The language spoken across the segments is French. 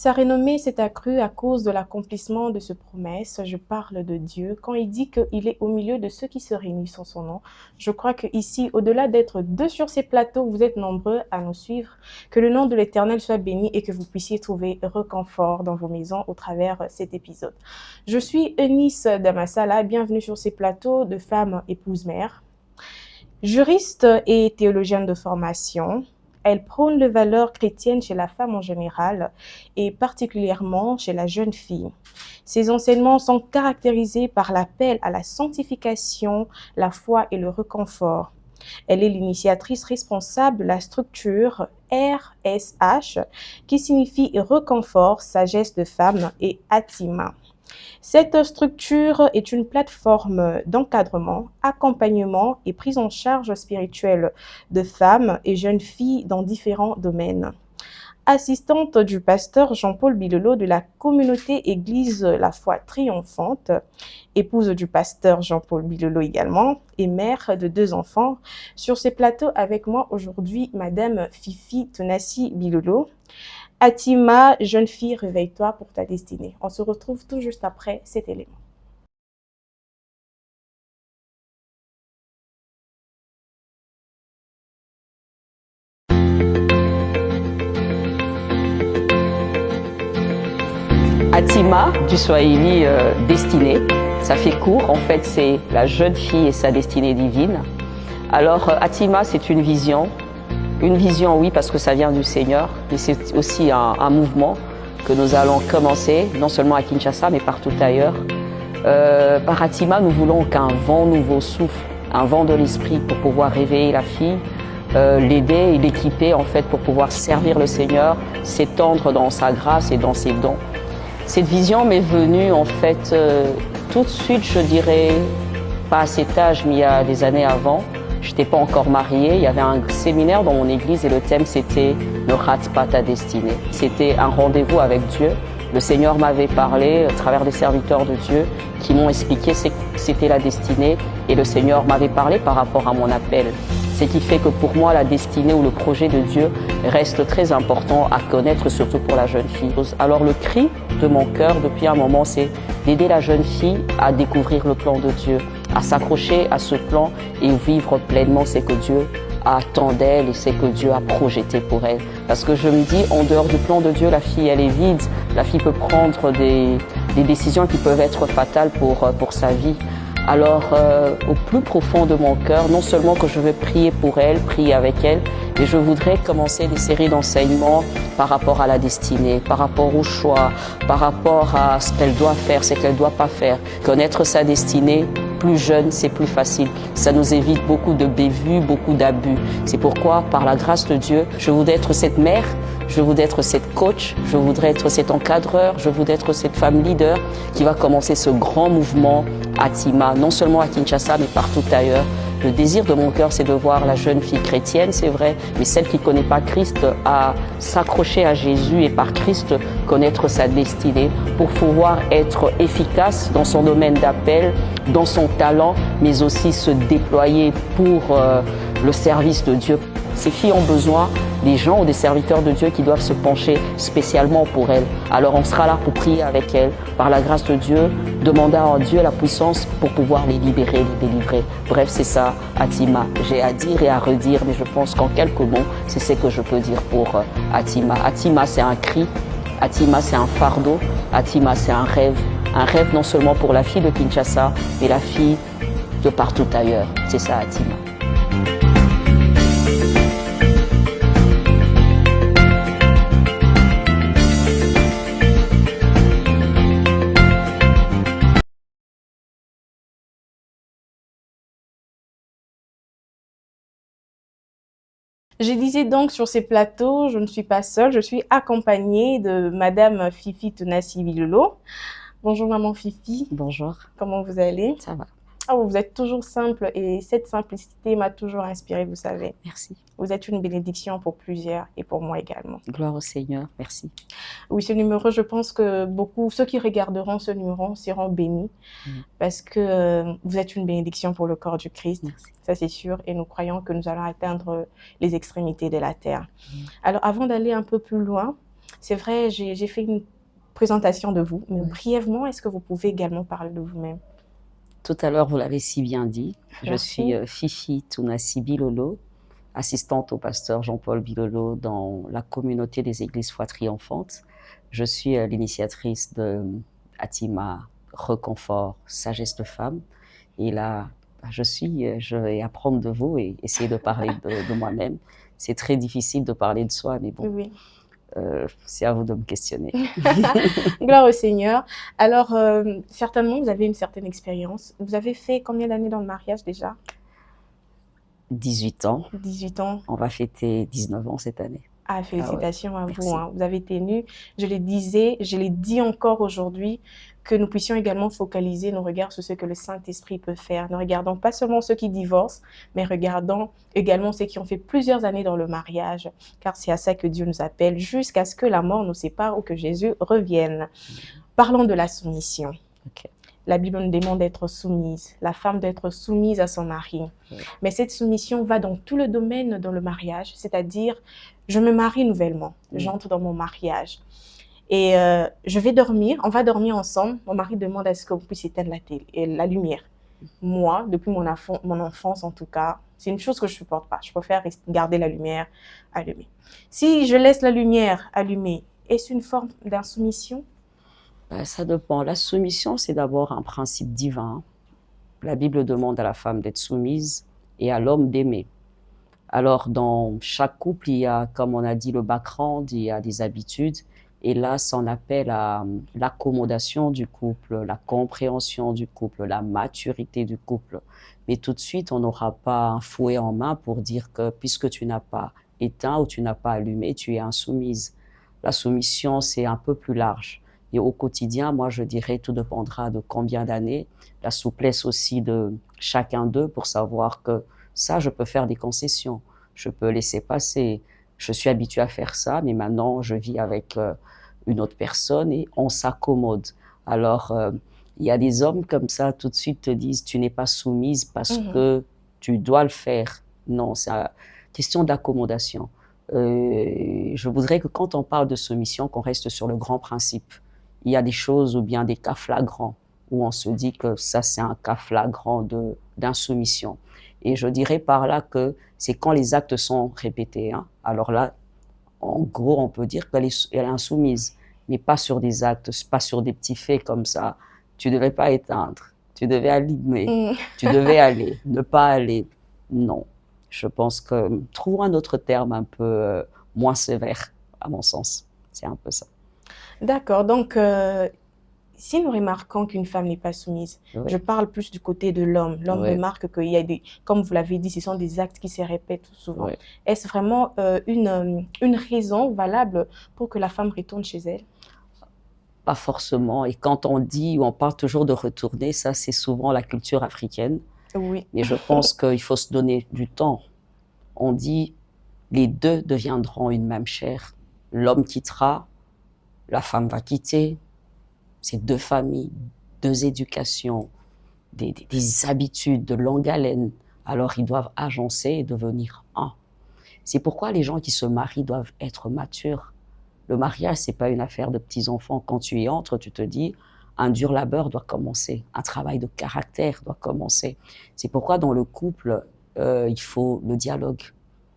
Sa renommée s'est accrue à cause de l'accomplissement de ses promesses. Je parle de Dieu. Quand il dit qu'il est au milieu de ceux qui se réunissent en son nom, je crois qu'ici, au-delà d'être deux sur ces plateaux, vous êtes nombreux à nous suivre. Que le nom de l'Éternel soit béni et que vous puissiez trouver réconfort dans vos maisons au travers cet épisode. Je suis Eunice Damassala. Bienvenue sur ces plateaux de femmes épouses-mères. Juriste et théologienne de formation, elle prône les valeurs chrétiennes chez la femme en général et particulièrement chez la jeune fille. Ses enseignements sont caractérisés par l'appel à la sanctification, la foi et le réconfort. Elle est l'initiatrice responsable de la structure RSH, qui signifie Réconfort, Sagesse de Femme, et Atima. Cette structure est une plateforme d'encadrement, accompagnement et prise en charge spirituelle de femmes et jeunes filles dans différents domaines. Assistante du pasteur Jean-Paul Bilolo de la communauté Église La Foi Triomphante, épouse du pasteur Jean-Paul Bilolo également, et mère de 2 enfants. Sur ces plateaux avec moi aujourd'hui, Madame Fifi Tonassi Bilolo. Atima, jeune fille, réveille-toi pour ta destinée. On se retrouve tout juste après cet élément. Atima, du Swahili destinée, ça fait court, en fait c'est la jeune fille et sa destinée divine. Alors Atima, c'est une vision oui parce que ça vient du Seigneur, mais c'est aussi un mouvement que nous allons commencer, non seulement à Kinshasa mais partout ailleurs. Par Atima, nous voulons qu'un vent nouveau souffle, un vent de l'esprit pour pouvoir réveiller la fille, l'aider et l'équiper en fait pour pouvoir servir le Seigneur, s'étendre dans sa grâce et dans ses dons. Cette vision m'est venue en fait tout de suite, je dirais, pas à cet âge, mais il y a des années avant. Je n'étais pas encore mariée, il y avait un séminaire dans mon église et le thème c'était « Ne rate pas ta destinée ». C'était un rendez-vous avec Dieu. Le Seigneur m'avait parlé à travers des serviteurs de Dieu qui m'ont expliqué ce que c'était la destinée et le Seigneur m'avait parlé par rapport à mon appel. Ce qui fait que pour moi, la destinée ou le projet de Dieu reste très important à connaître, surtout pour la jeune fille. Alors le cri de mon cœur depuis un moment, c'est d'aider la jeune fille à découvrir le plan de Dieu, à s'accrocher à ce plan et vivre pleinement ce que Dieu attend d'elle et ce que Dieu a projeté pour elle. Parce que je me dis, en dehors du plan de Dieu, la fille, elle est vide. La fille peut prendre des décisions qui peuvent être fatales pour sa vie. Alors, au plus profond de mon cœur, non seulement que je veux prier pour elle, prier avec elle, mais je voudrais commencer des séries d'enseignements par rapport à la destinée, par rapport au choix, par rapport à ce qu'elle doit faire, ce qu'elle ne doit pas faire. Connaître sa destinée, plus jeune, c'est plus facile. Ça nous évite beaucoup de bévues, beaucoup d'abus. C'est pourquoi, par la grâce de Dieu, je voudrais être cette mère, je voudrais être cette coach, je voudrais être cet encadreur, je voudrais être cette femme leader qui va commencer ce grand mouvement Atima, non seulement à Kinshasa, mais partout ailleurs. Le désir de mon cœur, c'est de voir la jeune fille chrétienne, c'est vrai, mais celle qui ne connaît pas Christ, à s'accrocher à Jésus et par Christ connaître sa destinée pour pouvoir être efficace dans son domaine d'appel, dans son talent, mais aussi se déployer pour le service de Dieu. Ces filles ont besoin des gens ou des serviteurs de Dieu qui doivent se pencher spécialement pour elles. Alors on sera là pour prier avec elles, par la grâce de Dieu, demander à Dieu la puissance pour pouvoir les libérer, les délivrer. Bref, c'est ça, Atima. J'ai à dire et à redire, mais je pense qu'en quelques mots, c'est ce que je peux dire pour Atima. Atima, c'est un cri. Atima, c'est un fardeau. Atima, c'est un rêve. Un rêve non seulement pour la fille de Kinshasa, mais la fille de partout ailleurs. C'est ça, Atima. Je disais donc sur ces plateaux, je ne suis pas seule, je suis accompagnée de Madame Fifi Tonassi Bilolo. Bonjour Maman Fifi. Bonjour. Comment vous allez? Ça va. Oh, vous êtes toujours simple et cette simplicité m'a toujours inspirée, vous savez. Merci. Vous êtes une bénédiction pour plusieurs et pour moi également. Gloire au Seigneur, merci. Oui, ce numéro, je pense que beaucoup, ceux qui regarderont ce numéro seront bénis parce que vous êtes une bénédiction pour le corps du Christ. Merci. Ça, c'est sûr. Et nous croyons que nous allons atteindre les extrémités de la terre. Alors, avant d'aller un peu plus loin, C'est vrai, j'ai fait une présentation de vous, mais Oui. brièvement, est-ce que vous pouvez également parler de vous-même? Tout à l'heure, vous l'avez si bien dit. Je Merci. suis Fifi Tounassi Bilolo, assistante au pasteur Jean-Paul Bilolo dans la communauté des Églises Foi Triomphante. Je suis l'initiatrice de Atima Reconfort Sagesse de Femme. Et là, je vais apprendre de vous et essayer de parler de moi-même. C'est très difficile de parler de soi, mais bon, Oui. c'est à vous de me questionner. Gloire au Seigneur. Alors, certainement, vous avez une certaine expérience. Vous avez fait combien d'années dans le mariage déjà? 18 ans. 18 ans. On va fêter 19 ans cette année. Ah, félicitations à Merci. vous, hein. Vous avez tenu. Je le disais, je l'ai dit encore aujourd'hui, que nous puissions également focaliser nos regards sur ce que le Saint-Esprit peut faire. Ne regardons pas seulement ceux qui divorcent, mais regardons également ceux qui ont fait plusieurs années dans le mariage, car c'est à ça que Dieu nous appelle, jusqu'à ce que la mort nous sépare ou que Jésus revienne. Parlons de la soumission. Ok. La Bible nous demande d'être soumise, la femme d'être soumise à son mari. Oui. Mais cette soumission va dans tout le domaine dans le mariage, c'est-à-dire, je me marie nouvellement, j'entre dans mon mariage. Et je vais dormir, on va dormir ensemble. Mon mari demande à ce qu'on puisse éteindre la lumière. Moi, depuis mon enfance en tout cas, c'est une chose que je ne supporte pas. Je préfère garder la lumière allumée. Si je laisse la lumière allumée, est-ce une forme d'insoumission? Ça dépend. La soumission, c'est d'abord un principe divin. La Bible demande à la femme d'être soumise et à l'homme d'aimer. Alors, dans chaque couple, il y a, comme on a dit, le background, il y a des habitudes. Et là, c'en appelle à l'accommodation du couple, la compréhension du couple, la maturité du couple. Mais tout de suite, on n'aura pas un fouet en main pour dire que puisque tu n'as pas éteint ou tu n'as pas allumé, tu es insoumise. La soumission, c'est un peu plus large. Et au quotidien, moi, je dirais, tout dépendra de combien d'années, la souplesse aussi de chacun d'eux pour savoir que ça, je peux faire des concessions, je peux laisser passer. Je suis habituée à faire ça, mais maintenant, je vis avec une autre personne et on s'accommode. Alors, il y a des hommes comme ça, tout de suite te disent, tu n'es pas soumise parce que tu dois le faire. Non, c'est une question d'accommodation. Je voudrais que quand on parle de soumission, qu'on reste sur le grand principe. Il y a des choses ou bien des cas flagrants où on se dit que ça, c'est un cas flagrant d'insoumission. Et je dirais par là que c'est quand les actes sont répétés. Hein. Alors là, en gros, on peut dire qu'elle est insoumise, mais pas sur des actes, pas sur des petits faits comme ça. Tu ne devais pas éteindre, tu devais allumer, tu devais aller, ne pas aller. Non, je pense que trouvons un autre terme un peu moins sévère, à mon sens. C'est un peu ça. D'accord, donc si nous remarquons qu'une femme n'est pas soumise, je parle plus du côté de l'homme. L'homme remarque qu'il y a des, comme vous l'avez dit, ce sont des actes qui se répètent souvent. Est-ce vraiment une raison valable pour que la femme retourne chez elle? Pas forcément. Et quand on dit ou on parle toujours de retourner, ça c'est souvent la culture africaine. Oui. Mais je pense qu'il faut se donner du temps. On dit les deux deviendront une même chair. L'homme quittera, la femme va quitter. C'est deux familles, deux éducations, des habitudes, de longue haleine. Alors ils doivent agencer et devenir un. C'est pourquoi les gens qui se marient doivent être matures. Le mariage, c'est pas une affaire de petits-enfants. Quand tu y entres, tu te dis, un dur labeur doit commencer, un travail de caractère doit commencer. C'est pourquoi dans le couple, il faut le dialogue.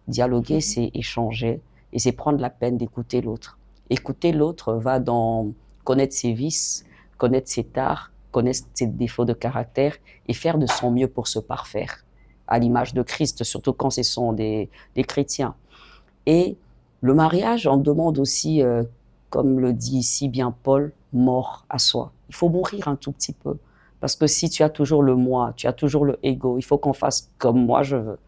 Dialoguer, c'est échanger et c'est prendre la peine d'écouter l'autre. Écouter l'autre va dans connaître ses vices, connaître ses tares, connaître ses défauts de caractère et faire de son mieux pour se parfaire, à l'image de Christ, surtout quand ce sont des chrétiens. Et le mariage, on demande aussi, comme le dit si bien Paul, mort à soi. Il faut mourir un tout petit peu. Parce que si tu as toujours le moi, tu as toujours le ego, il faut qu'on fasse comme moi je veux.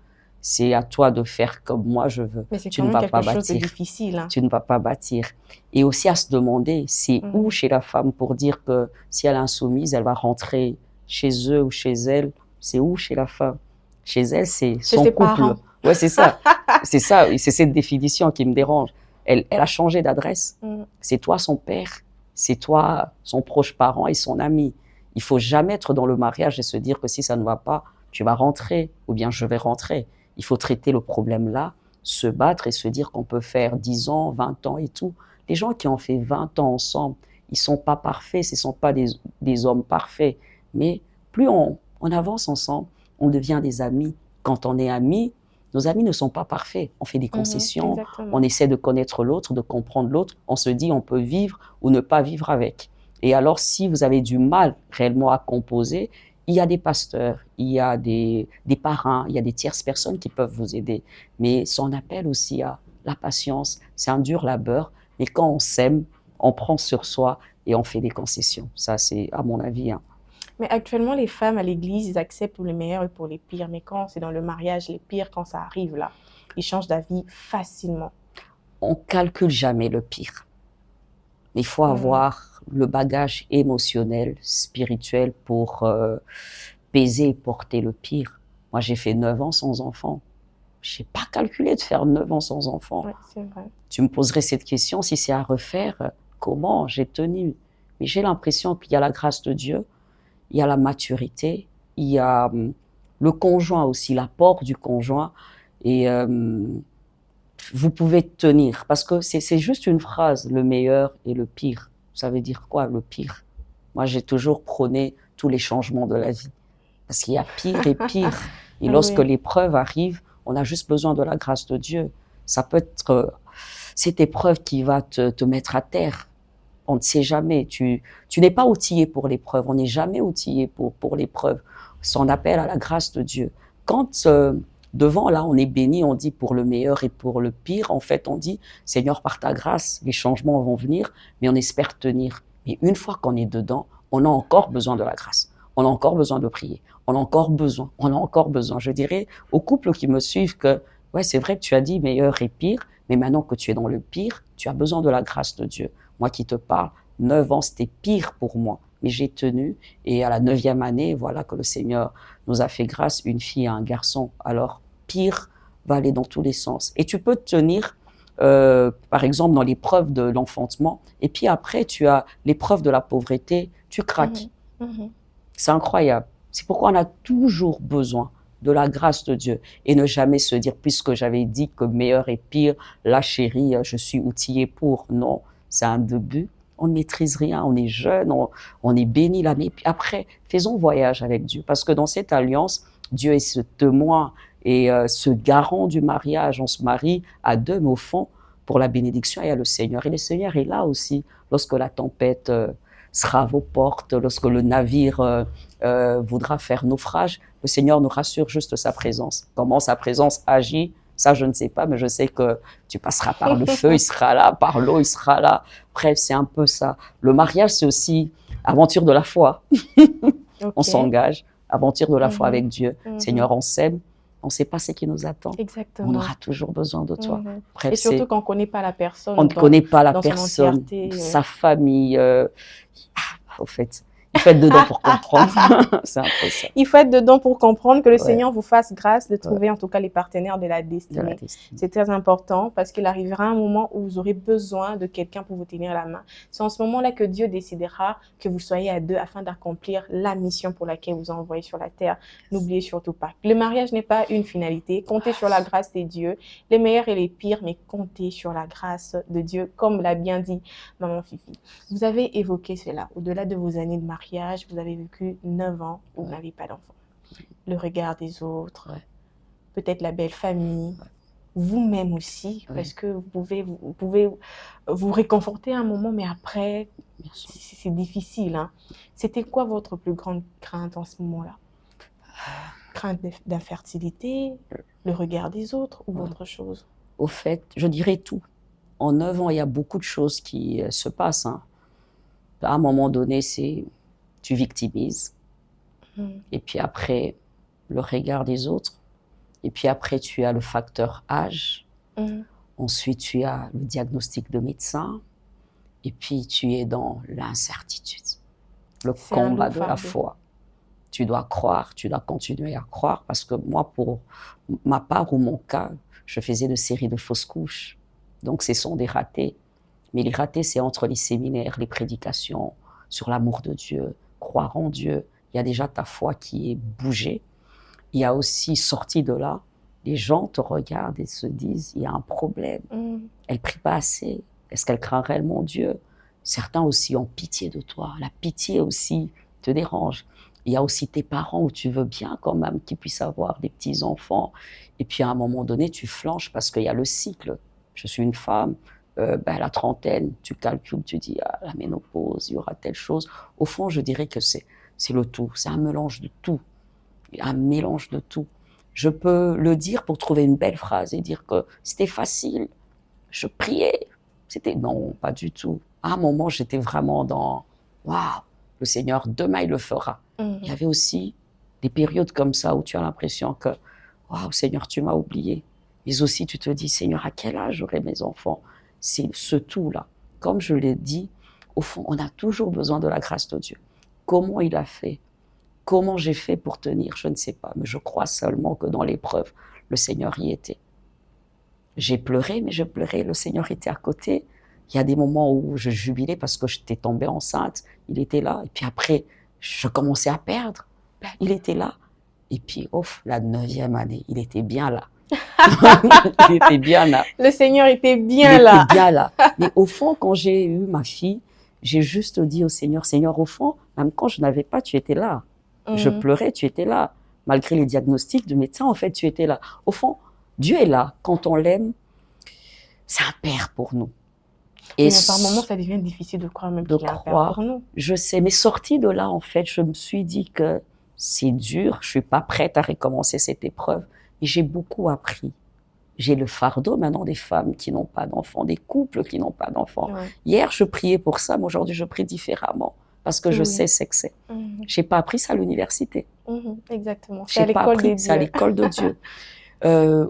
C'est à toi de faire comme moi je veux. Mais c'est quand même quelque chose de difficile. Hein. Tu ne vas pas bâtir. Et aussi à se demander, c'est où chez la femme pour dire que si elle est insoumise, elle va rentrer chez eux ou chez elle. C'est où chez la femme? Chez elle, c'est son couple. Parents. Ouais, c'est ça. C'est ça. C'est cette définition qui me dérange. Elle a changé d'adresse. C'est toi son père. C'est toi son proche parent et son ami. Il faut jamais être dans le mariage et se dire que si ça ne va pas, tu vas rentrer ou bien je vais rentrer. Il faut traiter le problème là, se battre et se dire qu'on peut faire 10 ans, 20 ans et tout. Les gens qui ont fait 20 ans ensemble, ils ne sont pas parfaits, ce ne sont pas des hommes parfaits. Mais plus on avance ensemble, on devient des amis. Quand on est amis, nos amis ne sont pas parfaits. On fait des concessions, on essaie de connaître l'autre, de comprendre l'autre. On se dit on peut vivre ou ne pas vivre avec. Et alors, si vous avez du mal réellement à composer, il y a des pasteurs, il y a des parrains, il y a des tierces personnes qui peuvent vous aider. Mais son appel aussi à la patience, c'est un dur labeur. Mais quand on s'aime, on prend sur soi et on fait des concessions. Ça, c'est à mon avis. Mais actuellement, les femmes à l'église, ils acceptent pour les meilleurs et pour les pires. Mais quand c'est dans le mariage, les pires, quand ça arrive là, ils changent d'avis facilement. On calcule jamais le pire. Il faut avoir le bagage émotionnel, spirituel pour peser et porter le pire. Moi, j'ai fait 9 ans sans enfant. Je n'ai pas calculé de faire 9 ans sans enfant. Ouais, c'est vrai. Tu me poserais cette question, si c'est à refaire, comment j'ai tenu? Mais j'ai l'impression qu'il y a la grâce de Dieu, il y a la maturité, il y a le conjoint aussi, l'apport du conjoint. Et vous pouvez tenir, parce que c'est juste une phrase, le meilleur et le pire. Ça veut dire quoi, le pire? Moi, j'ai toujours prôné tous les changements de la vie. Parce qu'il y a pire et pire. Et lorsque l'épreuve arrive, on a juste besoin de la grâce de Dieu. Ça peut être cette épreuve qui va te mettre à terre. On ne sait jamais. Tu n'es pas outillé pour l'épreuve. On n'est jamais outillé pour l'épreuve. On appelle à la grâce de Dieu. Quand devant, là, on est béni, on dit pour le meilleur et pour le pire. En fait, on dit, Seigneur, par ta grâce, les changements vont venir, mais on espère tenir. Mais une fois qu'on est dedans, on a encore besoin de la grâce. On a encore besoin de prier. On a encore besoin. Je dirais aux couples qui me suivent que, ouais, c'est vrai que tu as dit meilleur et pire, mais maintenant que tu es dans le pire, tu as besoin de la grâce de Dieu. Moi qui te parle, 9 ans, c'était pire pour moi. Mais j'ai tenu, et à la 9e année, voilà que le Seigneur nous a fait grâce, une fille et un garçon. Alors, pire va aller dans tous les sens. Et tu peux tenir, par exemple, dans l'épreuve de l'enfantement, et puis après, tu as l'épreuve de la pauvreté, tu craques. C'est incroyable. C'est pourquoi on a toujours besoin de la grâce de Dieu et ne jamais se dire, puisque j'avais dit que meilleur et pire, là chérie, je suis outillé pour. Non, c'est un début. On ne maîtrise rien, on est jeune, on est béni là. Mais puis après, faisons voyage avec Dieu. Parce que dans cette alliance, Dieu est ce témoin et ce garant du mariage. On se marie à deux, mais au fond, pour la bénédiction, il y a le Seigneur. Et le Seigneur est là aussi lorsque la tempête sera à vos portes, lorsque le navire voudra faire naufrage. Le Seigneur nous rassure juste sa présence. Comment sa présence agit, ça je ne sais pas, mais je sais que tu passeras par le feu, il sera là, par l'eau, il sera là. Bref, c'est un peu ça. Le mariage, c'est aussi aventure de la foi. On s'engage, aventure de la foi avec Dieu. Seigneur, on s'aime, on ne sait pas ce qui nous attend. Exactement. On aura toujours besoin de toi. Bref, et surtout quand on ne connaît pas la personne. On ne connaît pas la personne, sa famille. Au fait, il faut être dedans pour comprendre. C'est un peu ça. Il faut être dedans pour comprendre que le Seigneur vous fasse grâce de trouver en tout cas les partenaires de la destinée. C'est très important parce qu'il arrivera un moment où vous aurez besoin de quelqu'un pour vous tenir la main. C'est en ce moment-là que Dieu décidera que vous soyez à deux afin d'accomplir la mission pour laquelle vous envoyez sur la terre. N'oubliez surtout pas. Le mariage n'est pas une finalité. Comptez sur la grâce de Dieu, les meilleurs et les pires, mais comptez sur la grâce de Dieu, comme l'a bien dit Maman Fifi. Vous avez évoqué cela. Au-delà de vos années de mariage, vous avez vécu 9 ans où vous n'avez pas d'enfant. Le regard des autres, peut-être la belle famille, vous-même aussi, parce que vous pouvez vous réconforter un moment, mais après, c'est difficile. Hein. C'était quoi votre plus grande crainte en ce moment-là? Crainte d'infertilité, le regard des autres ou autre chose? Au fait, je dirais tout. En 9 ans, il y a beaucoup de choses qui se passent. Hein. À un moment donné, tu victimises. Et puis après, le regard des autres. Et puis après, tu as le facteur âge. Ensuite, tu as le diagnostic de médecin. Et puis, tu es dans l'incertitude. Le combat de la foi. Tu dois croire, tu dois continuer à croire. Parce que moi, pour ma part ou mon cas, je faisais de séries de fausses couches. Donc, ce sont des ratés. Mais les ratés, c'est entre les séminaires, les prédications sur l'amour de Dieu, croire en Dieu. Il y a déjà ta foi qui est bougée. Il y a aussi, sorti de là, les gens te regardent et se disent, il y a un problème. Elle ne prie pas assez, Est-ce qu'elle craint réellement Dieu? Certains aussi ont pitié de toi. La pitié aussi te dérange. Il y a aussi tes parents où tu veux bien quand même qu'ils puissent avoir des petits-enfants. Et puis à un moment donné, tu flanches parce qu'il y a le cycle. Je suis une femme, la trentaine, tu calcules, tu dis, ah, la ménopause, il y aura telle chose. Au fond, je dirais que c'est le tout. C'est un mélange de tout. Un mélange de tout. Je peux le dire pour trouver une belle phrase et dire que c'était facile. Je priais. Non, pas du tout. À un moment, j'étais vraiment dans waouh, le Seigneur, demain, il le fera. Il y avait aussi des périodes comme ça où tu as l'impression que waouh, Seigneur, tu m'as oublié. Mais aussi, tu te dis, Seigneur, à quel âge j'aurai mes enfants? C'est ce tout-là. Comme je l'ai dit, au fond, on a toujours besoin de la grâce de Dieu. Comment il a fait? Comment j'ai fait pour tenir? Je ne sais pas, mais je crois seulement que dans l'épreuve, le Seigneur y était. J'ai pleuré, mais je pleurais, le Seigneur était à côté. Il y a des moments où je jubilais parce que j'étais tombée enceinte, il était là. Et puis après, je commençais à perdre, il était là. Et puis, la 9e année, il était bien là. Il était bien là. Le Seigneur était bien là. Il était bien là. Mais au fond, quand j'ai eu ma fille, j'ai juste dit au Seigneur, Seigneur, au fond, même quand je n'avais pas, tu étais là. Je pleurais, tu étais là. Malgré les diagnostics du médecin, en fait, tu étais là. Au fond, Dieu est là. Quand on l'aime, c'est un père pour nous. Et mais par moments, ça devient difficile de croire même qu'il est un père pour nous. Je sais, mais sortie de là, en fait, je me suis dit que c'est dur. Je suis pas prête à recommencer cette épreuve. Et j'ai beaucoup appris. J'ai le fardeau maintenant des femmes qui n'ont pas d'enfants, des couples qui n'ont pas d'enfants. Ouais. Hier, je priais pour ça, mais aujourd'hui, je prie différemment. Parce que je sais ce que c'est. J'ai pas appris ça à l'université. Exactement. C'est à l'école de Dieu. C'est à l'école de Dieu.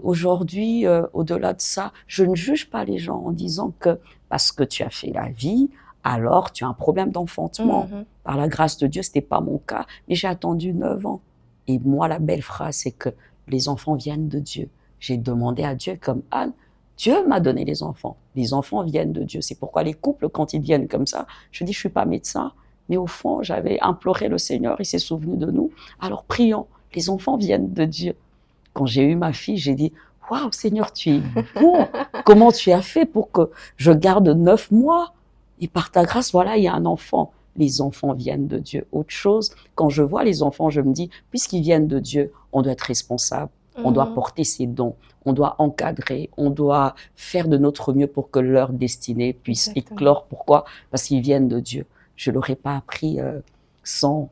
Aujourd'hui, au-delà de ça, je ne juge pas les gens en disant que parce que tu as fait la vie, alors tu as un problème d'enfantement. Par la grâce de Dieu, c'était pas mon cas, mais j'ai attendu 9 ans. Et moi, la belle phrase, c'est que les enfants viennent de Dieu. J'ai demandé à Dieu comme Anne, Dieu m'a donné les enfants. Les enfants viennent de Dieu. C'est pourquoi les couples, quand ils viennent comme ça, je dis, je suis pas médecin, mais au fond, j'avais imploré le Seigneur, il s'est souvenu de nous. Alors prions, les enfants viennent de Dieu. Quand j'ai eu ma fille, j'ai dit, waouh, Seigneur, tu es bon. Comment tu as fait pour que je garde 9 mois? Et par ta grâce, voilà, il y a un enfant. Les enfants viennent de Dieu. Autre chose, quand je vois les enfants, je me dis, puisqu'ils viennent de Dieu, on doit être responsable. On doit porter ses dons, on doit encadrer, on doit faire de notre mieux pour que leur destinée puisse éclore. Pourquoi? Parce qu'ils viennent de Dieu. Je ne l'aurais pas appris sans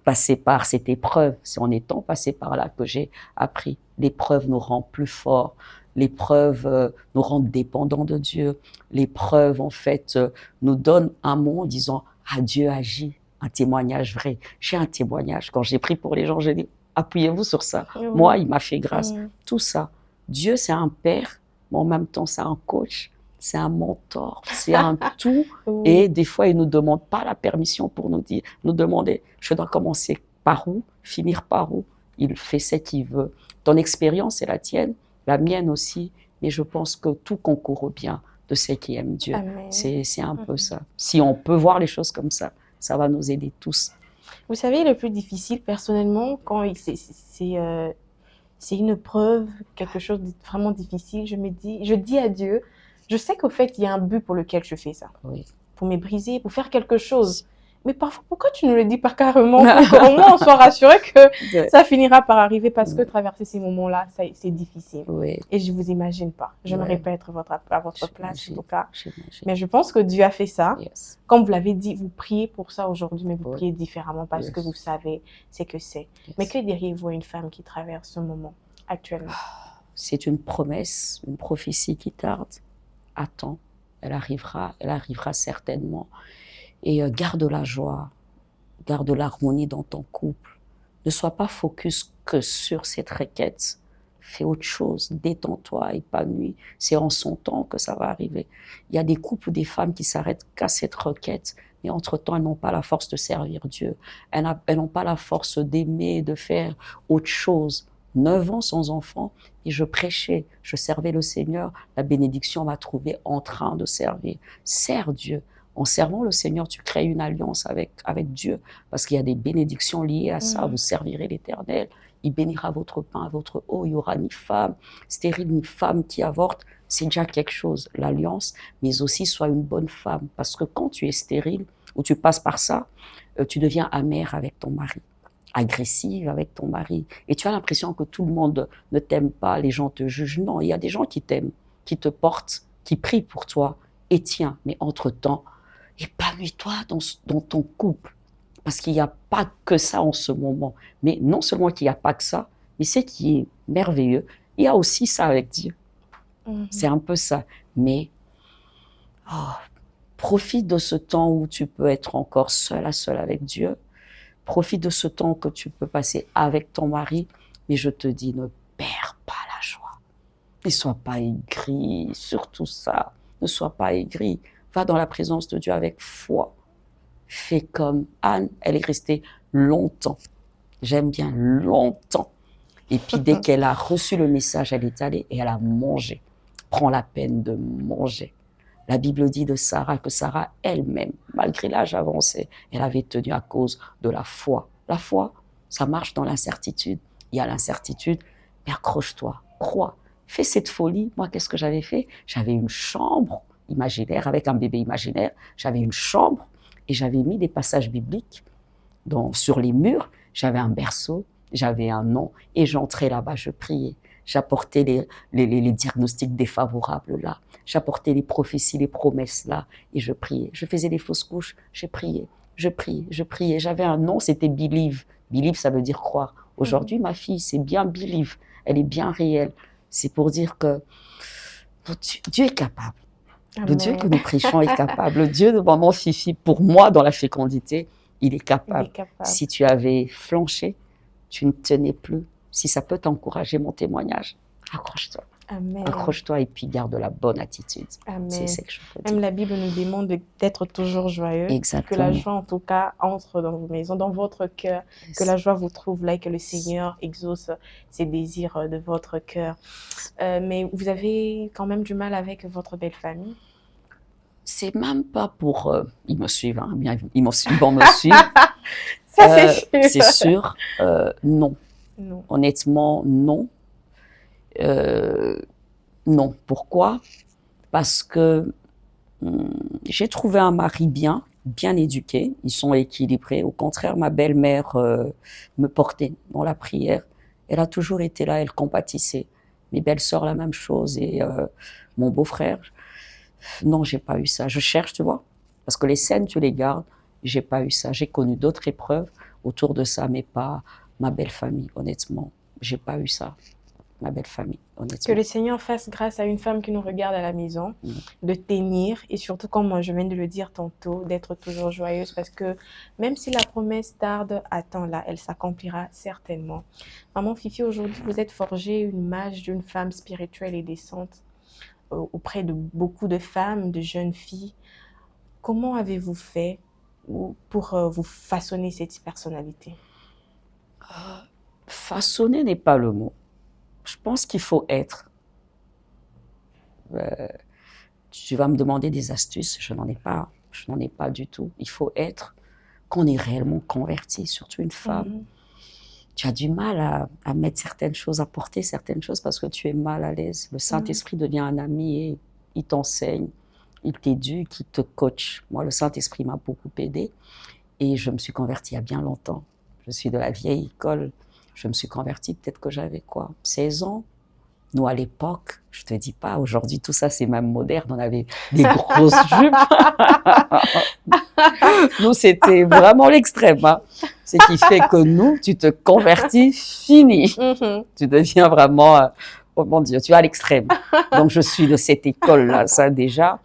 passer par cette épreuve. C'est en étant passé par là que j'ai appris. L'épreuve nous rend plus forts. L'épreuve nous rend dépendants de Dieu. L'épreuve, en fait, nous donne un mot en disant « Ah, Dieu agit », un témoignage vrai. J'ai un témoignage. Quand j'ai prié pour les gens, j'ai dit « Appuyez-vous sur ça ». Moi, il m'a fait grâce. Tout ça. Dieu, c'est un père, mais en même temps, c'est un coach. C'est un mentor, c'est un tout. Et des fois, il ne nous demande pas la permission pour nous demander, je dois commencer par où, finir par où. Il fait ce qu'il veut. Ton expérience est la tienne, la mienne aussi, mais je pense que tout concourt au bien de ceux qui aiment Dieu. C'est un peu ça. Si on peut voir les choses comme ça va nous aider tous. Vous savez, le plus difficile, personnellement, quand c'est une preuve, quelque chose de vraiment difficile, je dis à Dieu, je sais qu'au fait, il y a un but pour lequel je fais ça. Oui. Pour me briser, pour faire quelque chose. Mais parfois, pourquoi tu ne le dis pas carrément pour qu'au moins on soit rassuré que ça finira par arriver parce que traverser ces moments-là, c'est difficile. Oui. Et je ne vous imagine pas. Je n'aimerais pas être à votre place, en tout cas. Mais je pense que Dieu a fait ça. Yes. Comme vous l'avez dit, vous priez pour ça aujourd'hui, mais vous priez différemment parce que vous savez ce que c'est. Yes. Mais que diriez-vous à une femme qui traverse ce moment actuellement? C'est une promesse, une prophétie qui tarde. Attends, elle arrivera certainement. Et garde la joie, garde l'harmonie dans ton couple. Ne sois pas focus que sur cette requête. Fais autre chose, détends-toi, épanouis. C'est en son temps que ça va arriver. Il y a des couples, des femmes qui s'arrêtent qu'à cette requête, mais entre-temps, elles n'ont pas la force de servir Dieu. Elles n'ont pas la force d'aimer, de faire autre chose. 9 ans sans enfant, et je prêchais, je servais le Seigneur, la bénédiction m'a trouvé en train de servir. Sers Dieu. En servant le Seigneur, tu crées une alliance avec Dieu, parce qu'il y a des bénédictions liées à ça. Vous servirez l'Éternel, il bénira votre pain, votre eau, il n'y aura ni femme stérile, ni femme qui avorte. c'est déjà quelque chose, l'alliance, mais aussi sois une bonne femme. Parce que quand tu es stérile, ou tu passes par ça, tu deviens amère avec ton mari, agressive avec ton mari. Et tu as l'impression que tout le monde ne t'aime pas, les gens te jugent. Non, il y a des gens qui t'aiment, qui te portent, qui prient pour toi. Et tiens, mais entre-temps, épanouis-toi dans ton couple. Parce qu'il n'y a pas que ça en ce moment. Mais non seulement qu'il n'y a pas que ça, mais ce qui est merveilleux, il y a aussi ça avec Dieu. C'est un peu ça. Mais profite de ce temps où tu peux être encore seul à seul avec Dieu. Profite de ce temps que tu peux passer avec ton mari. Mais je te dis, ne perds pas la joie. Ne sois pas aigri, surtout ça. Ne sois pas aigri. Va dans la présence de Dieu avec foi. Fais comme Anne, elle est restée longtemps. J'aime bien longtemps. Et puis dès qu'elle a reçu le message, elle est allée et elle a mangé. Prends la peine de manger. La Bible dit de Sarah que Sarah elle-même, malgré l'âge avancé, elle avait tenu à cause de la foi. La foi, ça marche dans l'incertitude. Il y a l'incertitude, mais accroche-toi, crois. Fais cette folie. Moi, qu'est-ce que j'avais fait? J'avais une chambre imaginaire, avec un bébé imaginaire. J'avais une chambre et j'avais mis des passages bibliques sur les murs. J'avais un berceau, j'avais un nom et j'entrais là-bas, je priais. J'apportais les diagnostics défavorables là. J'apportais les prophéties, les promesses là et je priais. Je faisais des fausses couches, je priais, je priais, je priais. J'avais un nom, c'était Believe. Believe, ça veut dire croire. Aujourd'hui, ma fille, c'est bien Believe. Elle est bien réelle. C'est pour dire que Dieu est capable. Amen. Le Dieu que nous prêchons est capable. Le Dieu de maman Fifi, pour moi, dans la fécondité, il est capable. Si tu avais flanché, tu ne tenais plus. Si ça peut t'encourager, mon témoignage, accroche-toi. Amen. Accroche-toi et puis garde la bonne attitude. Amen. C'est ce que je peux dire. Même la Bible nous demande d'être toujours joyeux. Exactement. Que la joie, en tout cas, entre dans vos maisons, dans votre cœur. Yes. Que la joie vous trouve là et que le Seigneur exauce ses désirs de votre cœur. Mais vous avez quand même du mal avec votre belle famille? C'est même pas pour... ils me suivent, hein, bien, ils vont me suivre. Ça, c'est sûr. C'est sûr, non. Non. Honnêtement, non. Non. Pourquoi? Parce que j'ai trouvé un mari bien éduqué. Ils sont équilibrés. Au contraire, ma belle-mère me portait dans la prière. Elle a toujours été là, elle compatissait. Mes belles-sœurs, la même chose. Et mon beau-frère, non, j'ai pas eu ça. Je cherche, tu vois. Parce que les scènes, tu les gardes. J'ai pas eu ça. J'ai connu d'autres épreuves autour de ça, mais pas ma belle famille, honnêtement. J'ai pas eu ça. Ma belle famille, honnêtement. Que le Seigneur fasse grâce à une femme qui nous regarde à la maison, de tenir et surtout, comme moi je viens de le dire tantôt, d'être toujours joyeuse parce que même si la promesse tarde, attends-la, elle s'accomplira certainement. Maman Fifi, aujourd'hui, vous êtes forgée une image d'une femme spirituelle et décente auprès de beaucoup de femmes, de jeunes filles. Comment avez-vous fait pour vous façonner cette personnalité? Façonner n'est pas le mot. Je pense qu'il faut être. Tu vas me demander des astuces, je n'en ai pas. Je n'en ai pas du tout. Il faut être qu'on est réellement converti, surtout une femme. Tu as du mal à mettre certaines choses, à porter certaines choses parce que tu es mal à l'aise. Le Saint-Esprit devient un ami et il t'enseigne, il t'éduque, il te coach. Moi, le Saint-Esprit m'a beaucoup aidé et je me suis convertie il y a bien longtemps. Je suis de la vieille école. Je me suis convertie, peut-être que j'avais quoi, 16 ans. Nous, à l'époque, je te dis pas, aujourd'hui, tout ça, c'est même moderne. On avait des grosses jupes. Nous, c'était vraiment l'extrême. Hein. Ce qui fait que nous, tu te convertis, fini. Tu deviens vraiment, oh mon Dieu, tu es à l'extrême. Donc, je suis de cette école-là, ça déjà.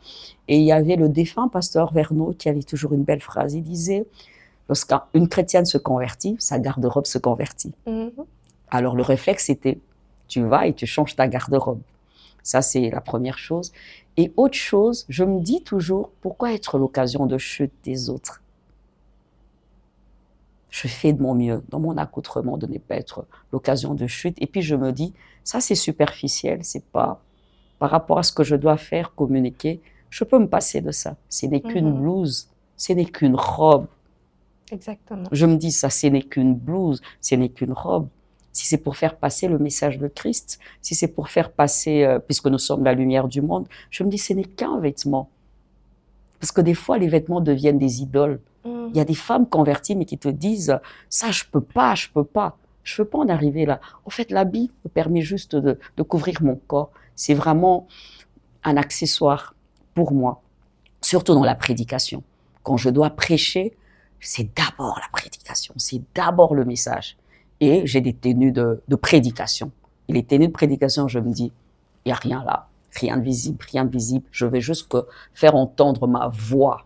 Et il y avait le défunt pasteur Verneau qui avait toujours une belle phrase. Il disait... Lorsqu'une chrétienne se convertit, sa garde-robe se convertit. Alors le réflexe, c'était, tu vas et tu changes ta garde-robe. Ça, c'est la première chose. Et autre chose, je me dis toujours, pourquoi être l'occasion de chute des autres? Je fais de mon mieux, dans mon accoutrement, de ne pas être l'occasion de chute. Et puis je me dis, ça c'est superficiel, c'est pas par rapport à ce que je dois faire, communiquer. Je peux me passer de ça. Ce n'est qu'une blouse, ce n'est qu'une robe. Exactement. Je me dis, ça, ce n'est qu'une blouse, ce n'est qu'une robe. si c'est pour faire passer le message de Christ, si c'est pour faire passer, puisque nous sommes la lumière du monde, je me dis, ce n'est qu'un vêtement. Parce que des fois, les vêtements deviennent des idoles. Il y a des femmes converties, mais qui te disent, ça, je peux pas, je peux pas. Je peux pas en arriver là. En fait, l'habit me permet juste de couvrir mon corps. C'est vraiment un accessoire pour moi, surtout dans la prédication. Quand je dois prêcher, c'est d'abord la prédication, c'est d'abord le message. Et j'ai des tenues de prédication. Et les tenues de prédication, je me dis, il n'y a rien là, rien de visible, rien de visible. Je vais juste faire entendre ma voix,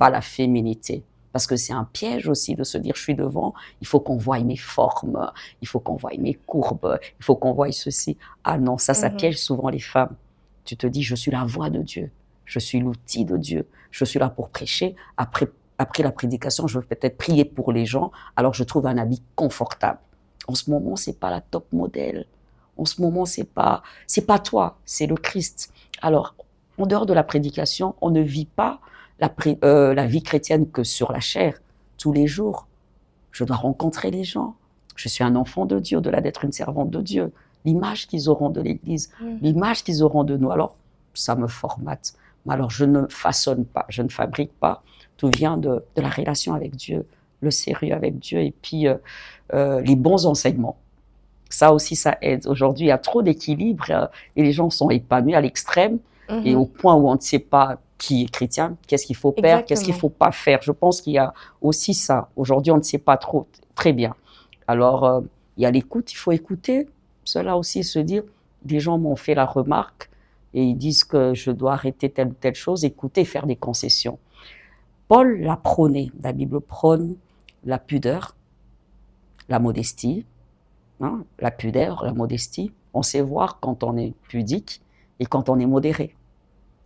pas la féminité. Parce que c'est un piège aussi de se dire, je suis devant, il faut qu'on voie mes formes, il faut qu'on voie mes courbes, il faut qu'on voie ceci. Ah non, ça piège souvent les femmes. Tu te dis, je suis la voix de Dieu, je suis l'outil de Dieu, je suis là pour prêcher. Après la prédication, je veux peut-être prier pour les gens, alors je trouve un habit confortable. En ce moment, c'est pas la top modèle. En ce moment, c'est pas toi, c'est le Christ. Alors, en dehors de la prédication, on ne vit pas la vie chrétienne que sur la chair. Tous les jours, je dois rencontrer les gens. Je suis un enfant de Dieu, au-delà d'être une servante de Dieu. L'image qu'ils auront de l'Église, l'image qu'ils auront de nous. Alors, ça me formate. Mais alors, je ne façonne pas, je ne fabrique pas. Tout vient de la relation avec Dieu, le sérieux avec Dieu et puis les bons enseignements. Ça aussi, ça aide. Aujourd'hui, il y a trop d'équilibre et les gens sont épanouis à l'extrême et au point où on ne sait pas qui est chrétien, qu'est-ce qu'il faut faire, qu'est-ce qu'il ne faut pas faire. Je pense qu'il y a aussi ça. Aujourd'hui, on ne sait pas trop, très bien. Alors, il y a l'écoute, il faut écouter. Cela aussi, se dire, des gens m'ont fait la remarque et ils disent que je dois arrêter telle ou telle chose, écouter, faire des concessions. Paul l'a prôné, la Bible prône la pudeur, la modestie, hein, la pudeur, la modestie. On sait voir quand on est pudique et quand on est modéré.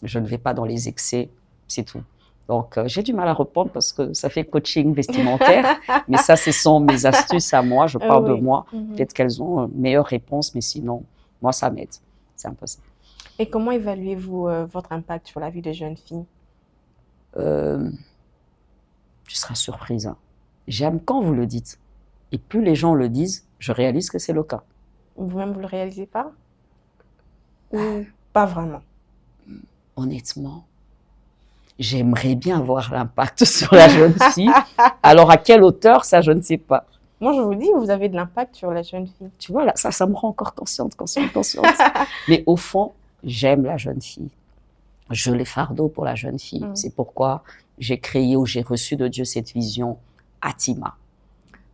Je ne vais pas dans les excès, c'est tout. Donc, j'ai du mal à répondre parce que ça fait coaching vestimentaire, mais ça, ce sont mes astuces à moi, je parle de moi. Peut-être qu'elles ont une meilleure réponse, mais sinon, moi, ça m'aide. C'est un peu ça. Et comment évaluez-vous votre impact sur la vie des jeunes filles? Tu seras surprise. Hein. J'aime quand vous le dites. Et plus les gens le disent, je réalise que c'est le cas. Vous-même, vous ne le réalisez pas? Ou pas vraiment? Honnêtement, j'aimerais bien avoir l'impact sur la jeune fille. Alors, à quelle hauteur, ça, je ne sais pas. Moi, je vous dis, vous avez de l'impact sur la jeune fille. Tu vois, là, ça me rend encore consciente. Mais au fond, j'aime la jeune fille. Je l'ai fardeau pour la jeune fille. C'est pourquoi j'ai créé ou j'ai reçu de Dieu cette vision Atima.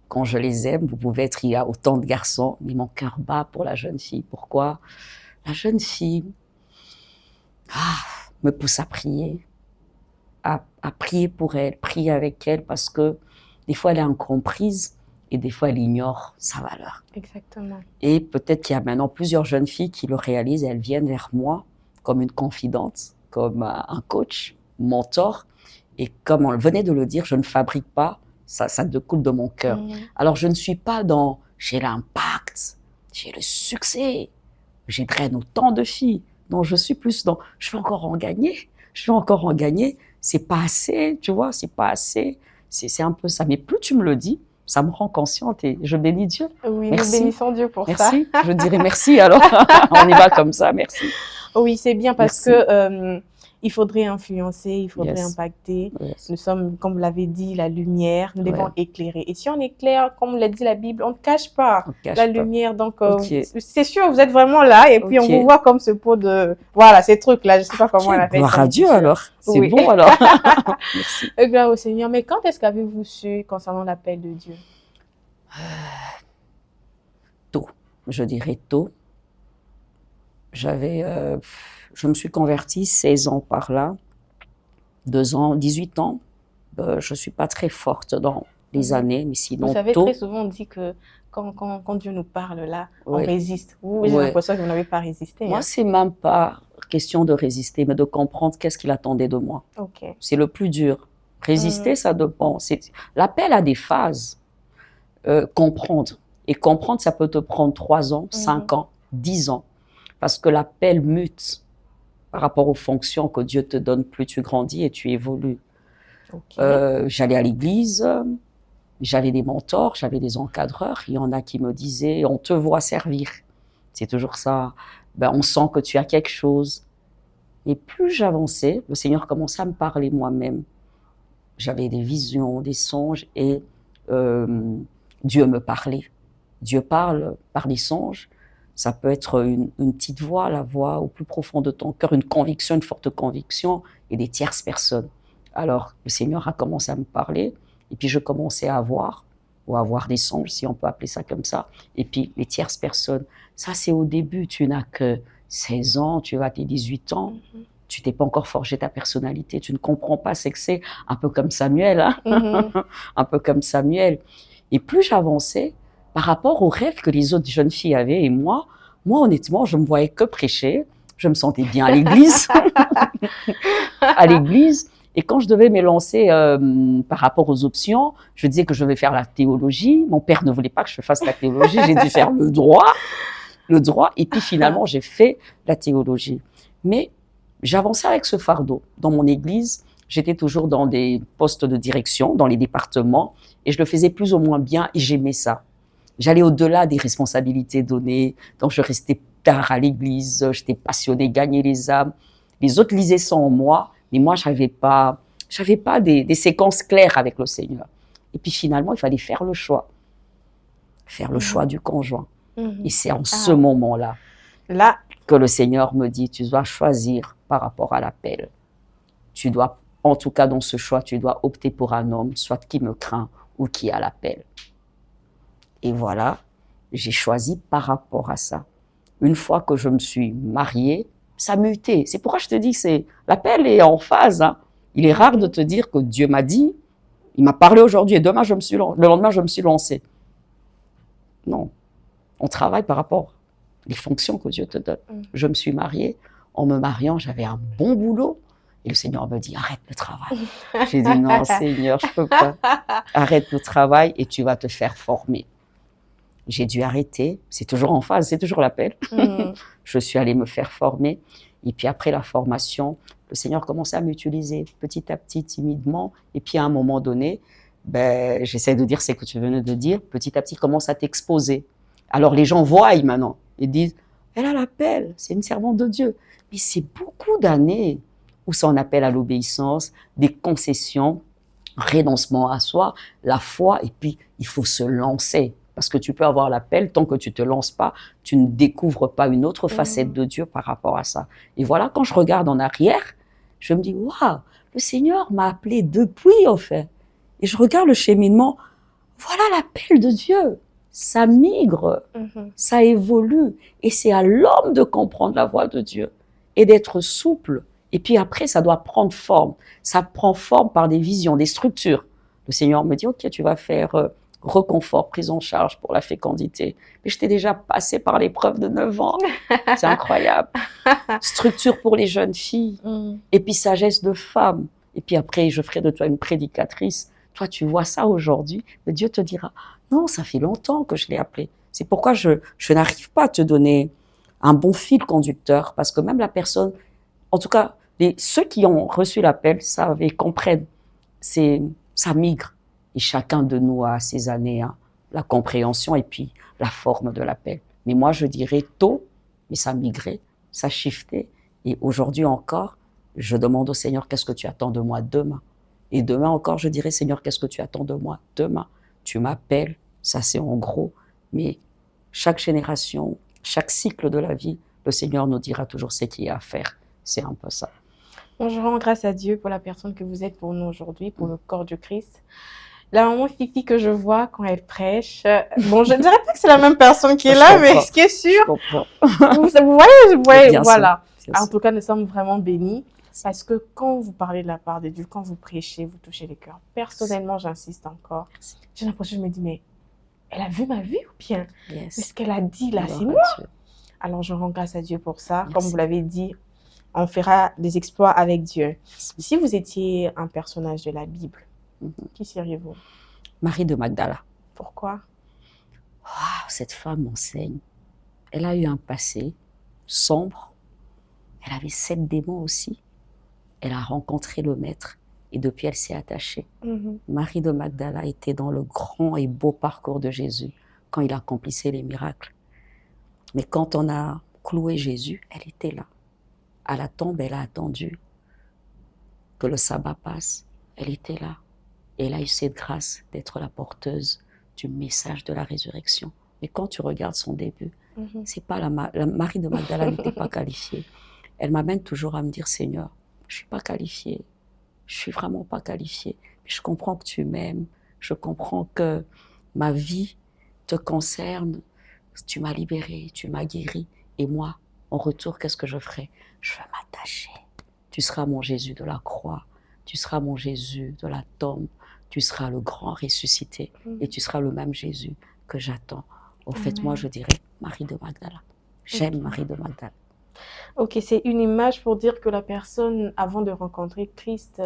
Quand je les aime, vous pouvez être, il y a autant de garçons, mais mon cœur bat pour la jeune fille. Pourquoi? La jeune fille me pousse à prier, à prier pour elle, prier avec elle, parce que des fois elle est incomprise et des fois elle ignore sa valeur. Exactement. Et peut-être qu'il y a maintenant plusieurs jeunes filles qui le réalisent et elles viennent vers moi comme une confidente, comme un coach, mentor. Et comme on venait de le dire, je ne fabrique pas, ça découle de mon cœur. Alors je ne suis pas dans j'ai l'impact, j'ai le succès, j'ai draine autant de filles. Non, je suis plus dans je vais encore en gagner, c'est pas assez, tu vois, c'est pas assez. C'est un peu ça. Mais plus tu me le dis, ça me rend consciente et je bénis Dieu. Oui, merci. Nous bénissons Dieu pour ça. Merci, je dirais merci alors. On y va comme ça, merci. Oui, c'est bien parce que il faudrait influencer, il faudrait impacter. Nous sommes, comme vous l'avez dit, la lumière, nous devons éclairer. Et si on éclaire, comme l'a dit la Bible, on ne cache pas la lumière. Donc, c'est sûr, vous êtes vraiment là et puis on vous voit comme ce pot de... Voilà, ces trucs-là, je ne sais pas comment on l'a fait. Gloire à Dieu alors, c'est bon alors. Merci. Gloire au Seigneur. Mais quand est-ce qu'avez-vous su concernant l'appel de Dieu? Tôt, je dirais tôt. Je me suis convertie 16 ans par là, 2 ans, 18 ans. Je ne suis pas très forte dans les années, mais sinon vous savez, tôt. Très souvent on dit que quand Dieu nous parle là, on résiste. Vous, j'ai l'impression que vous n'avez pas résisté. Moi, c'est même pas question de résister, mais de comprendre qu'est-ce qu'il attendait de moi. C'est le plus dur. Résister, ça dépend. L'appel a des phases. Comprendre. Et comprendre, ça peut te prendre 3 ans, 5 ans, 10 ans. Parce que l'appel mute par rapport aux fonctions que Dieu te donne, plus tu grandis et tu évolues. J'allais à l'église, J'avais des mentors, j'avais des encadreurs. Il y en a qui me disaient, on te voit servir. C'est toujours ça. Ben, on sent que tu as quelque chose. Et plus j'avançais, le Seigneur commençait à me parler moi-même. J'avais des visions, des songes et Dieu me parlait. Dieu parle par des songes. Ça peut être une petite voix, la voix au plus profond de ton cœur, une conviction, une forte conviction et des tierces personnes. Alors, le Seigneur a commencé à me parler et puis je commençais à voir, ou à voir des songes, si on peut appeler ça comme ça. Et puis, les tierces personnes, ça c'est au début, tu n'as que 16 ans, tu as tes 18 ans, tu t'es pas encore forgé ta personnalité, tu ne comprends pas ce que c'est, un peu comme Samuel, hein? Un peu comme Samuel. Et plus j'avançais, par rapport aux rêves que les autres jeunes filles avaient, et moi honnêtement, je me voyais que prêcher, je me sentais bien à l'église, à l'église. Et quand je devais m'élancer par rapport aux options, je disais que je devais faire la théologie. Mon père ne voulait pas que je fasse la théologie, j'ai dû faire le droit. Et puis finalement, j'ai fait la théologie. Mais j'avançais avec ce fardeau. Dans mon église, j'étais toujours dans des postes de direction, dans les départements, et je le faisais plus ou moins bien, et j'aimais ça. J'allais au-delà des responsabilités données, donc je restais tard à l'église, j'étais passionnée, gagner les âmes. Les autres lisaient ça en moi, mais moi, j'avais pas des séquences claires avec le Seigneur. Et puis finalement, il fallait faire le choix du conjoint. Et c'est en ce moment-là que le Seigneur me dit, tu dois choisir par rapport à l'appel. Tu dois, en tout cas dans ce choix, tu dois opter pour un homme, soit qui me craint ou qui a l'appel. Et voilà, j'ai choisi par rapport à ça. Une fois que je me suis mariée, ça mutait. C'est pourquoi je te dis que l'appel est en phase, hein. Il est rare de te dire que Dieu m'a dit, il m'a parlé aujourd'hui et le lendemain je me suis lancée. Non. On travaille par rapport aux fonctions que Dieu te donne. Je me suis mariée. En me mariant, j'avais un bon boulot. Et le Seigneur me dit, arrête le travail. J'ai dit, non, Seigneur, je peux pas. Arrête le travail et tu vas te faire former. J'ai dû arrêter. C'est toujours en phase, c'est toujours l'appel. Je suis allée me faire former. Et puis après la formation, le Seigneur commençait à m'utiliser petit à petit, timidement. Et puis à un moment donné, j'essaie de dire ce que tu venais de dire. Petit à petit, commence à t'exposer. Alors les gens voient maintenant. Ils disent, elle a l'appel, c'est une servante de Dieu. Mais c'est beaucoup d'années où ça en appelle à l'obéissance, des concessions, renoncement à soi, la foi, et puis il faut se lancer. Parce que tu peux avoir l'appel, tant que tu ne te lances pas, tu ne découvres pas une autre facette de Dieu par rapport à ça. Et voilà, quand je regarde en arrière, je me dis, waouh, le Seigneur m'a appelé depuis, en fait. Et je regarde le cheminement, voilà l'appel de Dieu. Ça migre, ça évolue. Et c'est à l'homme de comprendre la voix de Dieu et d'être souple. Et puis après, ça doit prendre forme. Ça prend forme par des visions, des structures. Le Seigneur me dit, OK, tu vas faire reconfort, prise en charge pour la fécondité. Mais j'étais déjà passée par l'épreuve de 9 ans. C'est incroyable. Structure pour les jeunes filles. Et puis sagesse de femme. Et puis après, je ferai de toi une prédicatrice. Toi, tu vois ça aujourd'hui. Mais Dieu te dira, non, ça fait longtemps que je l'ai appelé. C'est pourquoi je n'arrive pas à te donner un bon fil conducteur. Parce que même la personne, en tout cas, ceux qui ont reçu l'appel savent et comprennent. Ça migre. Et chacun de nous a ses années, hein, la compréhension et puis la forme de l'appel. Mais moi, je dirais tôt, mais ça migrait, ça shiftait. Et aujourd'hui encore, je demande au Seigneur, qu'est-ce que tu attends de moi demain? Et demain encore, je dirais, Seigneur, qu'est-ce que tu attends de moi demain? Tu m'appelles, ça c'est en gros. Mais chaque génération, chaque cycle de la vie, le Seigneur nous dira toujours ce qu'il y a à faire. C'est un peu ça. Bon, je rends grâce à Dieu pour la personne que vous êtes pour nous aujourd'hui, pour le corps du Christ. La maman Fifi que je vois quand elle prêche, bon, je ne dirais pas que c'est la même personne qui est là, mais ce qui est sûr, vous voyez, voilà. En tout cas, nous sommes vraiment bénis parce que quand vous parlez de la part de Dieu, quand vous prêchez, vous touchez les cœurs. Personnellement, j'insiste encore. J'ai l'impression, je me dis, mais elle a vu ma vie ou bien? Ce qu'elle a dit là, c'est moi. Alors, je rends grâce à Dieu pour ça. Comme vous l'avez dit, on fera des exploits avec Dieu. Si vous étiez un personnage de la Bible, qui seriez-vous? Marie de Magdala. Pourquoi? Wow, cette femme enseigne. Elle a eu un passé sombre. Elle avait 7 démons aussi. Elle a rencontré le Maître. Et depuis, elle s'est attachée. Mhm. Marie de Magdala était dans le grand et beau parcours de Jésus quand il accomplissait les miracles. Mais quand on a cloué Jésus, elle était là. À la tombe, elle a attendu que le sabbat passe. Elle était là. Et elle a eu cette grâce d'être la porteuse du message de la résurrection. Mais quand tu regardes son début, c'est pas la Marie de Magdala n'était pas qualifiée. Elle m'amène toujours à me dire, Seigneur, je suis pas qualifiée. Je suis vraiment pas qualifiée. Je comprends que tu m'aimes. Je comprends que ma vie te concerne. Tu m'as libérée, tu m'as guérie. Et moi, en retour, qu'est-ce que je ferai? Je veux m'attacher. Tu seras mon Jésus de la croix. Tu seras mon Jésus de la tombe. Tu seras le grand ressuscité. Et tu seras le même Jésus que j'attends. Au fait, moi, je dirais Marie de Magdala. J'aime Marie de Magdala. Ok, c'est une image pour dire que la personne, avant de rencontrer Christ,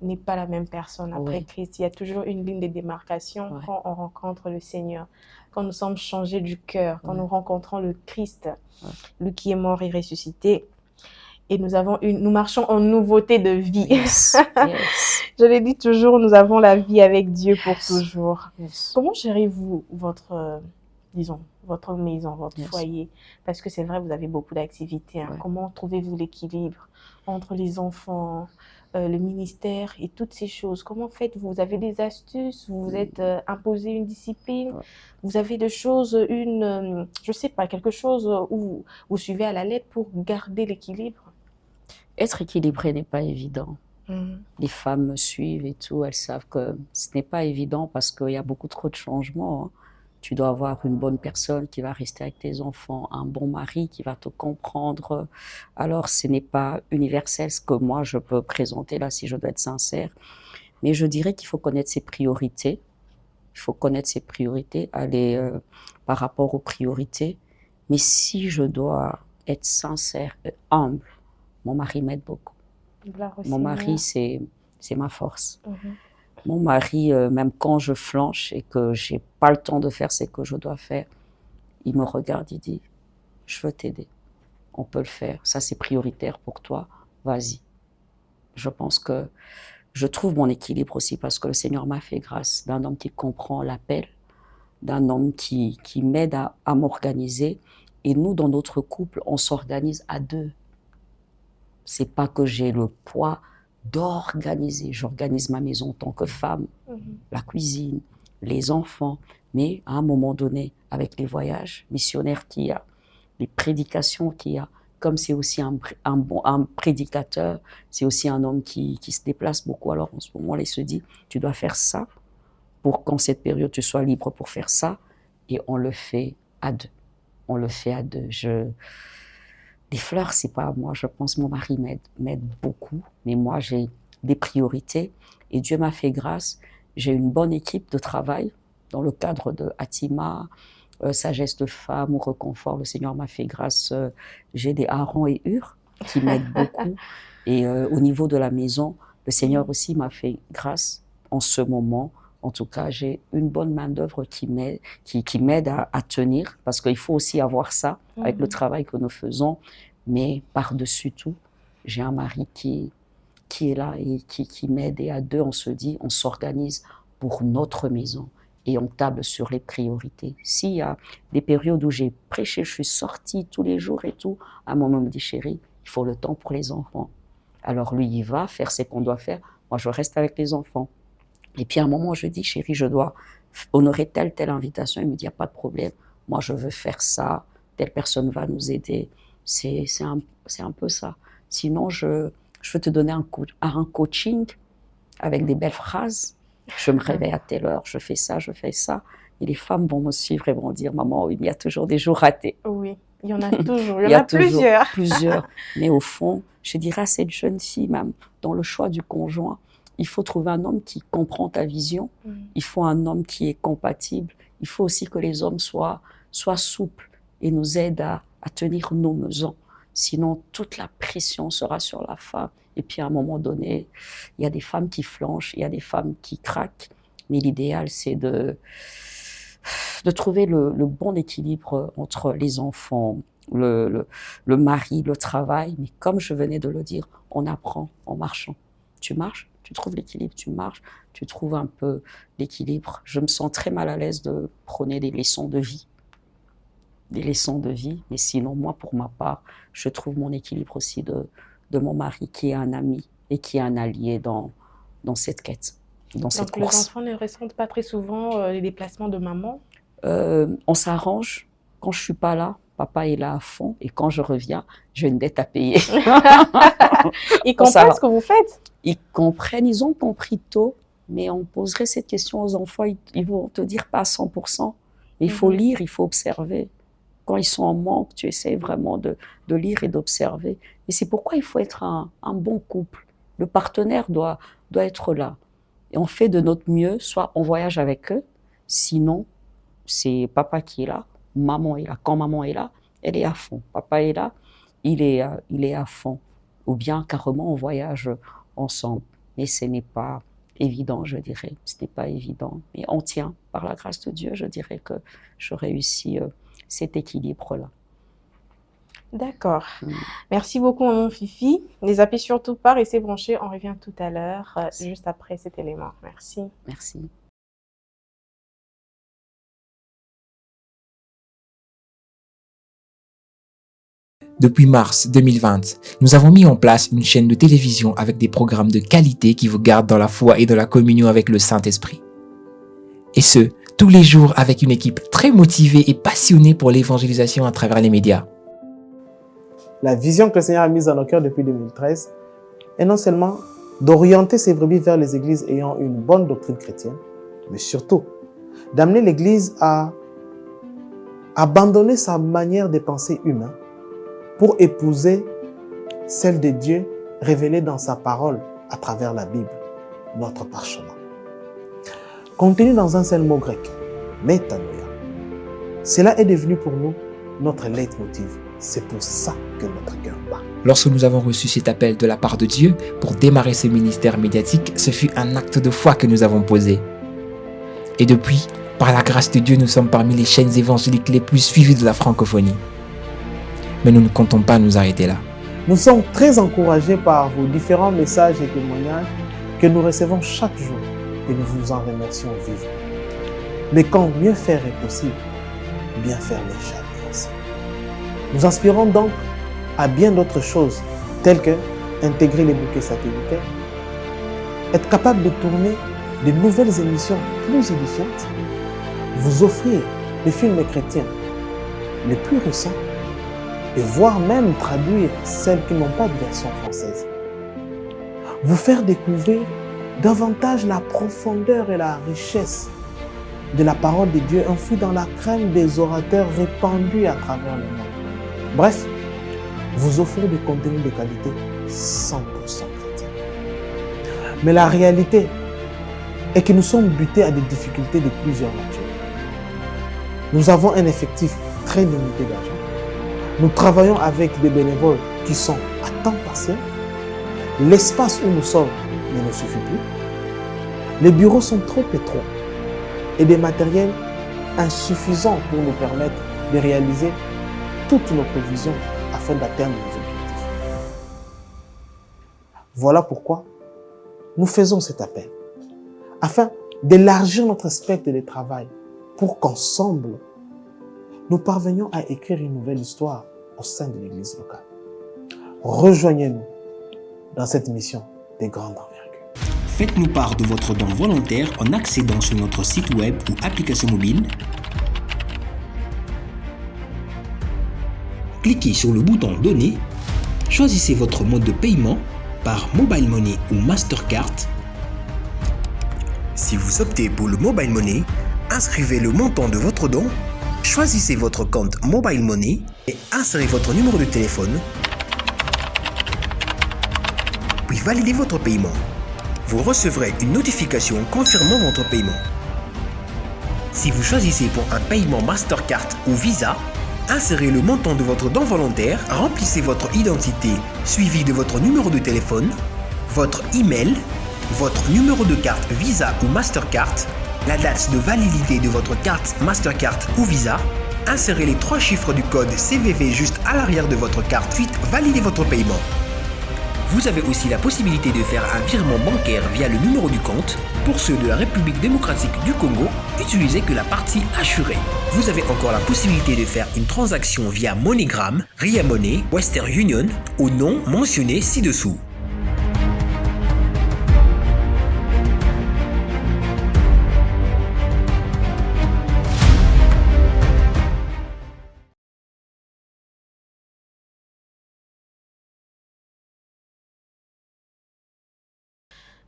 n'est pas la même personne après Christ. Il y a toujours une ligne de démarcation quand on rencontre le Seigneur, quand nous sommes changés du cœur, quand nous rencontrons le Christ, lui qui est mort et ressuscité. Et nous marchons en nouveauté de vie. Yes. Je l'ai dit toujours, nous avons la vie avec Dieu pour toujours. Comment gérez-vous votre maison, votre foyer? Parce que c'est vrai, vous avez beaucoup d'activités. Comment trouvez-vous l'équilibre entre les enfants, le ministère et toutes ces choses? Comment faites-vous? Vous avez des astuces? Vous vous êtes imposé une discipline? Vous avez des choses, je sais pas, quelque chose où vous suivez à la lettre pour garder l'équilibre? Être équilibré n'est pas évident. Les femmes me suivent et tout, elles savent que ce n'est pas évident parce qu'il y a beaucoup trop de changements. Tu dois avoir une bonne personne qui va rester avec tes enfants, un bon mari qui va te comprendre. Alors, ce n'est pas universel ce que moi je peux présenter là, si je dois être sincère. Mais je dirais qu'il faut connaître ses priorités. Il faut connaître ses priorités, aller par rapport aux priorités. Mais si je dois être sincère et humble, mon mari m'aide beaucoup. Mon mari, c'est ma force. Mon mari, même quand je flanche et que je n'ai pas le temps de faire ce que je dois faire, il me regarde, il dit, je veux t'aider, on peut le faire, ça c'est prioritaire pour toi, vas-y. Je pense que je trouve mon équilibre aussi parce que le Seigneur m'a fait grâce d'un homme qui comprend l'appel, d'un homme qui m'aide à m'organiser. Et nous, dans notre couple, on s'organise à deux. C'est pas que j'ai le poids d'organiser. J'organise ma maison en tant que femme, la cuisine, les enfants. Mais à un moment donné, avec les voyages missionnaires qu'il y a, les prédications qu'il y a, comme c'est aussi un prédicateur, c'est aussi un homme qui se déplace beaucoup. Alors en ce moment, il se dit, tu dois faire ça pour qu'en cette période, tu sois libre pour faire ça. Et on le fait à deux. On le fait à deux. Des fleurs, c'est pas moi, je pense mon mari m'aide beaucoup, mais moi j'ai des priorités et Dieu m'a fait grâce. J'ai une bonne équipe de travail dans le cadre de Atima, Sagesse de Femme ou Reconfort. Le Seigneur m'a fait grâce. J'ai des Aaron et Hur qui m'aident beaucoup. Et au niveau de la maison, le Seigneur aussi m'a fait grâce en ce moment. En tout cas, j'ai une bonne main-d'œuvre qui m'aide à tenir, parce qu'il faut aussi avoir ça avec le travail que nous faisons. Mais par-dessus tout, j'ai un mari qui est là et qui m'aide. Et à deux, on se dit, on s'organise pour notre maison et on table sur les priorités. S'il y a des périodes où j'ai prêché, je suis sortie tous les jours et tout, à un moment, on me dit, chérie, il faut le temps pour les enfants. Alors lui, il va faire ce qu'on doit faire. Moi, je reste avec les enfants. Et puis à un moment, je dis, chérie, je dois honorer telle invitation. Il me dit, il n'y a pas de problème. Moi, je veux faire ça. Telle personne va nous aider. C'est un peu ça. Sinon, je veux te donner un coaching avec des belles phrases. Je me réveille à telle heure, je fais ça, je fais ça. Et les femmes vont me suivre et vont dire, maman, oui, mais il y a toujours des jours ratés. Oui, il y en a toujours. Il y en a plusieurs. Plusieurs. Mais au fond, je dirais à cette jeune fille, même dans le choix du conjoint, il faut trouver un homme qui comprend ta vision. Il faut un homme qui est compatible. Il faut aussi que les hommes soient souples et nous aident à tenir nos mesons. Sinon, toute la pression sera sur la femme. Et puis, à un moment donné, il y a des femmes qui flanchent, il y a des femmes qui craquent. Mais l'idéal, c'est de trouver le bon équilibre entre les enfants, le mari, le travail. Mais comme je venais de le dire, on apprend en marchant. Tu marches, tu trouves l'équilibre, tu marches, tu trouves un peu l'équilibre. Je me sens très mal à l'aise de prôner des leçons de vie. Des leçons de vie, mais sinon, moi, pour ma part, je trouve mon équilibre aussi de mon mari, qui est un ami et qui est un allié dans cette quête, dans cette Donc, les course. enfants ne ressentent pas très souvent les déplacements de maman? On s'arrange. Quand je suis pas là, papa est là à fond, et quand je reviens, j'ai une dette à payer. Ils comprennent ce que vous faites? Ils comprennent, ils ont compris tôt, mais on poserait cette question aux enfants, ils vont te dire pas à 100%. Mais il faut lire, il faut observer. Quand ils sont en manque, tu essaies vraiment de lire et d'observer. Et c'est pourquoi il faut être un bon couple. Le partenaire doit être là. Et on fait de notre mieux, soit on voyage avec eux, sinon c'est papa qui est là, maman est là. Quand maman est là, elle est à fond. Papa est là, il est à fond. Ou bien carrément on voyage ensemble. Mais ce n'est pas évident, je dirais. Ce n'est pas évident. Mais on tient, par la grâce de Dieu, je dirais que je réussis cet équilibre-là. D'accord. Merci beaucoup, maman Fifi. Ne zappez surtout pas, restez branchés. On revient tout à l'heure, juste après cet élément. Merci. Merci. Depuis mars 2020, nous avons mis en place une chaîne de télévision avec des programmes de qualité qui vous gardent dans la foi et dans la communion avec le Saint-Esprit. Et ce, tous les jours avec une équipe très motivée et passionnée pour l'évangélisation à travers les médias. La vision que le Seigneur a mise dans nos cœurs depuis 2013 est non seulement d'orienter ses brebis vers les églises ayant une bonne doctrine chrétienne, mais surtout d'amener l'Église à abandonner sa manière de penser humaine pour épouser celle de Dieu révélée dans sa parole à travers la Bible, notre parchemin. Contenu dans un seul mot grec, métanoïa, cela est devenu pour nous notre leitmotiv. C'est pour ça que notre cœur bat. Lorsque nous avons reçu cet appel de la part de Dieu pour démarrer ce ministère médiatique, ce fut un acte de foi que nous avons posé. Et depuis, par la grâce de Dieu, nous sommes parmi les chaînes évangéliques les plus suivies de la francophonie. Mais nous ne comptons pas nous arrêter là. Nous sommes très encouragés par vos différents messages et témoignages que nous recevons chaque jour et nous vous en remercions vivement. Mais quand mieux faire est possible, bien faire n'est jamais assez. Nous inspirons donc à bien d'autres choses, telles que intégrer les bouquets satellitaires, être capable de tourner de nouvelles émissions plus édifiantes, vous offrir des films chrétiens les plus récents, et voire même traduire celles qui n'ont pas de version française. Vous faire découvrir davantage la profondeur et la richesse de la parole de Dieu enfouie dans la crème des orateurs répandus à travers le monde. Bref, vous offrir des contenus de qualité 100% chrétiens. Mais la réalité est que nous sommes butés à des difficultés de plusieurs natures. Nous avons un effectif très limité d'argent. Nous travaillons avec des bénévoles qui sont à temps partiel. L'espace où nous sommes ne nous suffit plus. Les bureaux sont trop étroits et des matériels insuffisants pour nous permettre de réaliser toutes nos prévisions afin d'atteindre nos objectifs. Voilà pourquoi nous faisons cet appel, afin d'élargir notre spectre de travail pour qu'ensemble, nous parvenions à écrire une nouvelle histoire au sein de l'Église locale. Rejoignez-nous dans cette mission de grande envergure. Faites-nous part de votre don volontaire en accédant sur notre site web ou application mobile. Cliquez sur le bouton « Donner », choisissez votre mode de paiement par Mobile Money ou Mastercard. Si vous optez pour le Mobile Money, inscrivez le montant de votre don. Choisissez votre compte Mobile Money et insérez votre numéro de téléphone, puis validez votre paiement. Vous recevrez une notification confirmant votre paiement. Si vous choisissez pour un paiement Mastercard ou Visa, insérez le montant de votre don volontaire, remplissez votre identité suivi de votre numéro de téléphone, votre email, votre numéro de carte Visa ou Mastercard, la date de validité de votre carte Mastercard ou Visa, insérez les 3 chiffres du code CVV juste à l'arrière de votre carte, ensuite validez votre paiement. Vous avez aussi la possibilité de faire un virement bancaire via le numéro du compte. Pour ceux de la République démocratique du Congo, utilisez que la partie assurée. Vous avez encore la possibilité de faire une transaction via MoneyGram, Ria Money, Western Union au nom mentionné ci-dessous.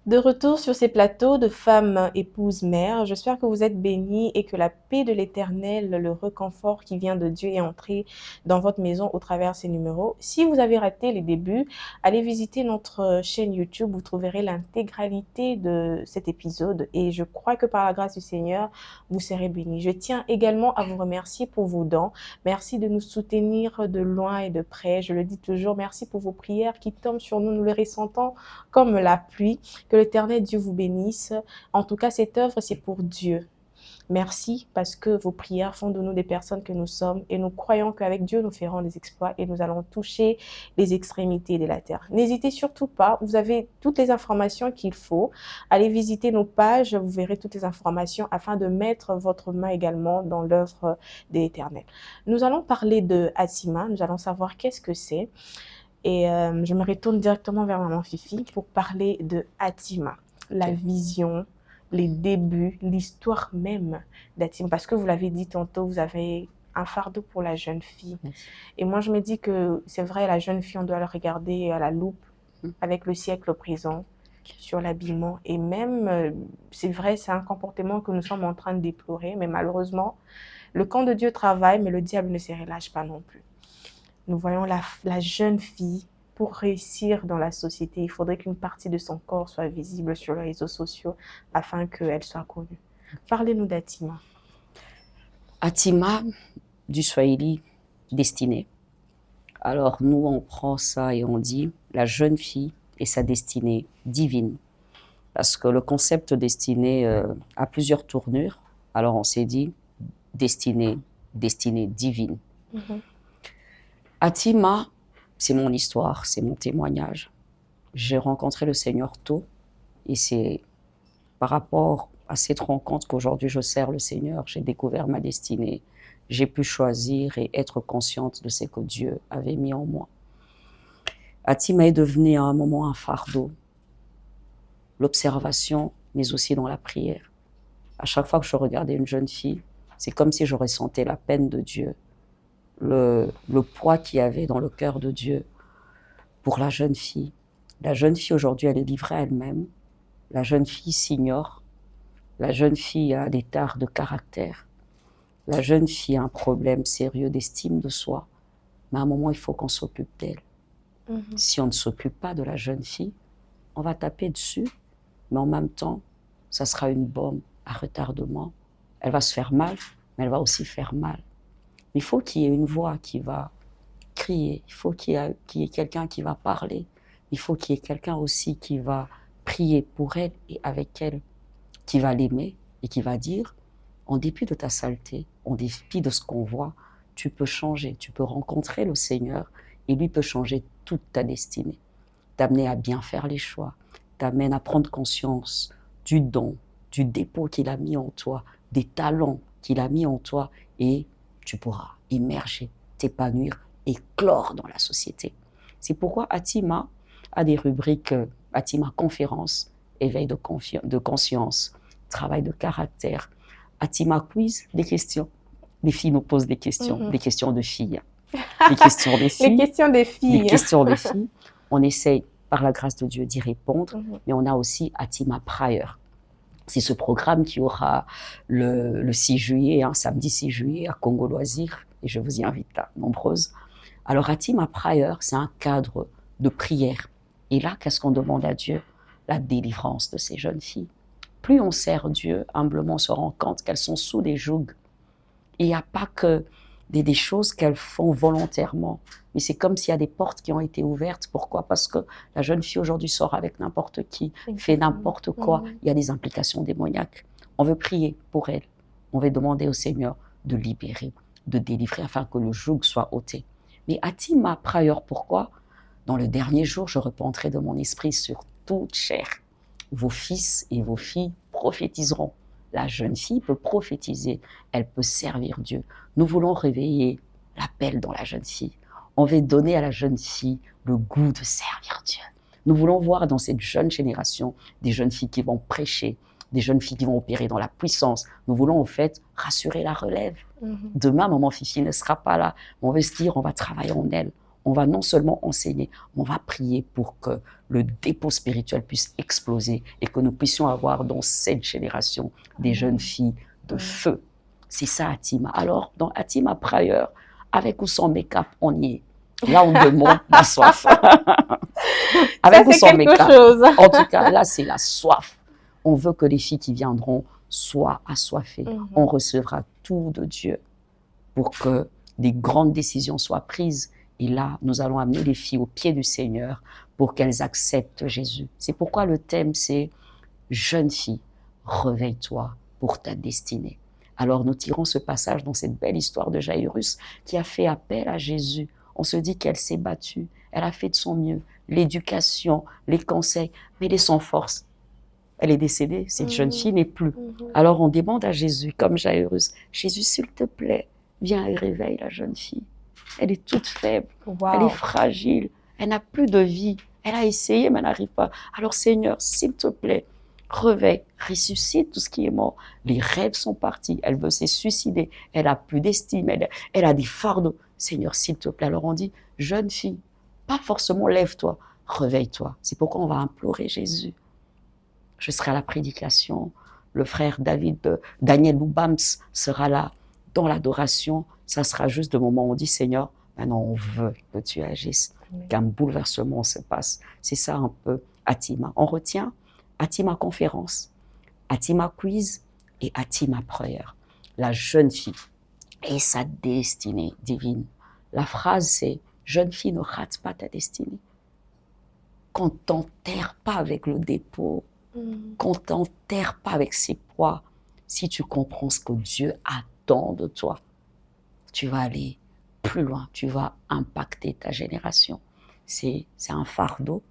De retour sur ces plateaux de femmes, épouses, mères, j'espère que vous êtes bénis et que la paix de l'Éternel, le réconfort qui vient de Dieu est entré dans votre maison au travers de ces numéros. Si vous avez raté les débuts, allez visiter notre chaîne YouTube, vous trouverez l'intégralité de cet épisode et je crois que par la grâce du Seigneur, vous serez bénis. Je tiens également à vous remercier pour vos dons. Merci de nous soutenir de loin et de près. Je le dis toujours, merci pour vos prières qui tombent sur nous, nous les ressentons comme la pluie. Que l'Éternel Dieu vous bénisse. En tout cas, cette œuvre, c'est pour Dieu. Merci parce que vos prières font de nous des personnes que nous sommes et nous croyons qu'avec Dieu, nous ferons des exploits et nous allons toucher les extrémités de la terre. N'hésitez surtout pas, vous avez toutes les informations qu'il faut. Allez visiter nos pages, vous verrez toutes les informations afin de mettre votre main également dans l'œuvre de l'Éternel. Nous allons parler de Atima, nous allons savoir qu'est-ce que c'est. Et je me retourne directement vers Maman Fifi pour parler de Atima, la vision, les débuts, l'histoire même d'Atima. Parce que vous l'avez dit tantôt, vous avez un fardeau pour la jeune fille. Et moi, je me dis que c'est vrai, la jeune fille, on doit la regarder à la loupe avec le siècle présent sur l'habillement. Et même, c'est vrai, c'est un comportement que nous sommes en train de déplorer. Mais malheureusement, le camp de Dieu travaille, mais le diable ne se relâche pas non plus. Nous voyons la jeune fille, pour réussir dans la société, il faudrait qu'une partie de son corps soit visible sur les réseaux sociaux afin qu'elle soit connue. Parlez-nous d'Atima. Atima, du Swahili, destinée. Alors nous, on prend ça et on dit la jeune fille et sa destinée divine. Parce que le concept destinée a plusieurs tournures. Alors on s'est dit destinée divine. Atima, c'est mon histoire, c'est mon témoignage. J'ai rencontré le Seigneur tôt et c'est par rapport à cette rencontre qu'aujourd'hui je sers le Seigneur, j'ai découvert ma destinée. J'ai pu choisir et être consciente de ce que Dieu avait mis en moi. Atima est devenu à un moment un fardeau, l'observation, mais aussi dans la prière. À chaque fois que je regardais une jeune fille, c'est comme si je ressentais la peine de Dieu. Le poids qu'il y avait dans le cœur de Dieu pour la jeune fille. La jeune fille aujourd'hui, elle est livrée à elle-même. La jeune fille s'ignore. La jeune fille a des tares de caractère. La jeune fille a un problème sérieux d'estime de soi. Mais à un moment, il faut qu'on s'occupe d'elle. Si on ne s'occupe pas de la jeune fille, on va taper dessus, mais en même temps, ça sera une bombe à retardement. Elle va se faire mal, mais elle va aussi faire mal. Il faut qu'il y ait une voix qui va crier, il faut qu'il y ait quelqu'un qui va parler, il faut qu'il y ait quelqu'un aussi qui va prier pour elle et avec elle, qui va l'aimer et qui va dire, en dépit de ta saleté, en dépit de ce qu'on voit, tu peux changer, tu peux rencontrer le Seigneur et lui peut changer toute ta destinée, t'amener à bien faire les choix, t'amène à prendre conscience du don, du dépôt qu'il a mis en toi, des talents qu'il a mis en toi et tu pourras émerger, t'épanouir, éclore dans la société. C'est pourquoi Atima a des rubriques, Atima Conférence, éveil de conscience, travail de caractère, Atima Quiz, des questions. Les filles nous posent des questions, des questions de filles. Les questions des filles. Les questions des filles. Les questions des filles. On essaye, par la grâce de Dieu, d'y répondre, mais on a aussi Atima Prayer. C'est ce programme qui aura le 6 juillet, samedi 6 juillet, à Congo Loisirs, et je vous y invite à nombreuses. Alors, Atima Prayer, c'est un cadre de prière. Et là, qu'est-ce qu'on demande à Dieu? La délivrance de ces jeunes filles. Plus on sert Dieu, humblement on se rend compte qu'elles sont sous des jougs. Il n'y a pas que des choses qu'elles font volontairement, mais c'est comme s'il y a des portes qui ont été ouvertes. Pourquoi? Parce que la jeune fille aujourd'hui sort avec n'importe qui, fait n'importe quoi. Il y a des implications démoniaques. On veut prier pour elle. On veut demander au Seigneur de libérer, de délivrer afin que le joug soit ôté. Mais Atima Prayer, pourquoi? Dans le dernier jour, je répandrai de mon esprit sur toute chair. Vos fils et vos filles prophétiseront. La jeune fille peut prophétiser, elle peut servir Dieu. Nous voulons réveiller l'appel dans la jeune fille. On veut donner à la jeune fille le goût de servir Dieu. Nous voulons voir dans cette jeune génération des jeunes filles qui vont prêcher, des jeunes filles qui vont opérer dans la puissance. Nous voulons en fait rassurer la relève. Demain, maman Fifi ne sera pas là. On veut se dire, on va travailler en elle. On va non seulement enseigner, on va prier pour que le dépôt spirituel puisse exploser et que nous puissions avoir dans cette génération des jeunes filles de feu. C'est ça, Atima. Alors, dans Atima Prayer, avec ou sans make-up, on y est. Là, on demande la soif. Avec ou sans make-up. En tout cas, là, c'est la soif. On veut que les filles qui viendront soient assoiffées. On recevra tout de Dieu pour que des grandes décisions soient prises. Et là, nous allons amener les filles au pied du Seigneur pour qu'elles acceptent Jésus. C'est pourquoi le thème, c'est « Jeune fille, réveille-toi pour ta destinée ». Alors, nous tirons ce passage dans cette belle histoire de Jaïrus qui a fait appel à Jésus. On se dit qu'elle s'est battue, elle a fait de son mieux, l'éducation, les conseils, mais elle est sans force. Elle est décédée, cette jeune fille n'est plus. Alors, on demande à Jésus, comme Jaïrus, « Jésus, s'il te plaît, viens et réveille la jeune fille. Elle est toute faible, elle est fragile, elle n'a plus de vie. Elle a essayé, mais elle n'arrive pas. Alors Seigneur, s'il te plaît, réveille, ressuscite tout ce qui est mort. Les rêves sont partis, elle veut se suicider, elle a plus d'estime, elle a des fardeaux. Seigneur, s'il te plaît. Alors on dit, jeune fille, pas forcément lève-toi, réveille-toi. C'est pourquoi on va implorer Jésus. Je serai à la prédication, le frère Daniel Loubams sera là dans l'adoration. Ça sera juste le moment où on dit, Seigneur, maintenant on veut que tu agisses, qu'un bouleversement se passe. C'est ça un peu Atima. On retient Atima conférence, Atima quiz et Atima prayer. La jeune fille et sa destinée divine. La phrase c'est, jeune fille, ne rate pas ta destinée. Qu'on t'enterre pas avec le dépôt, qu'on t'enterre pas avec ses poids. Si tu comprends ce que Dieu attend de toi, tu vas aller plus loin, tu vas impacter ta génération. C'est un fardeau,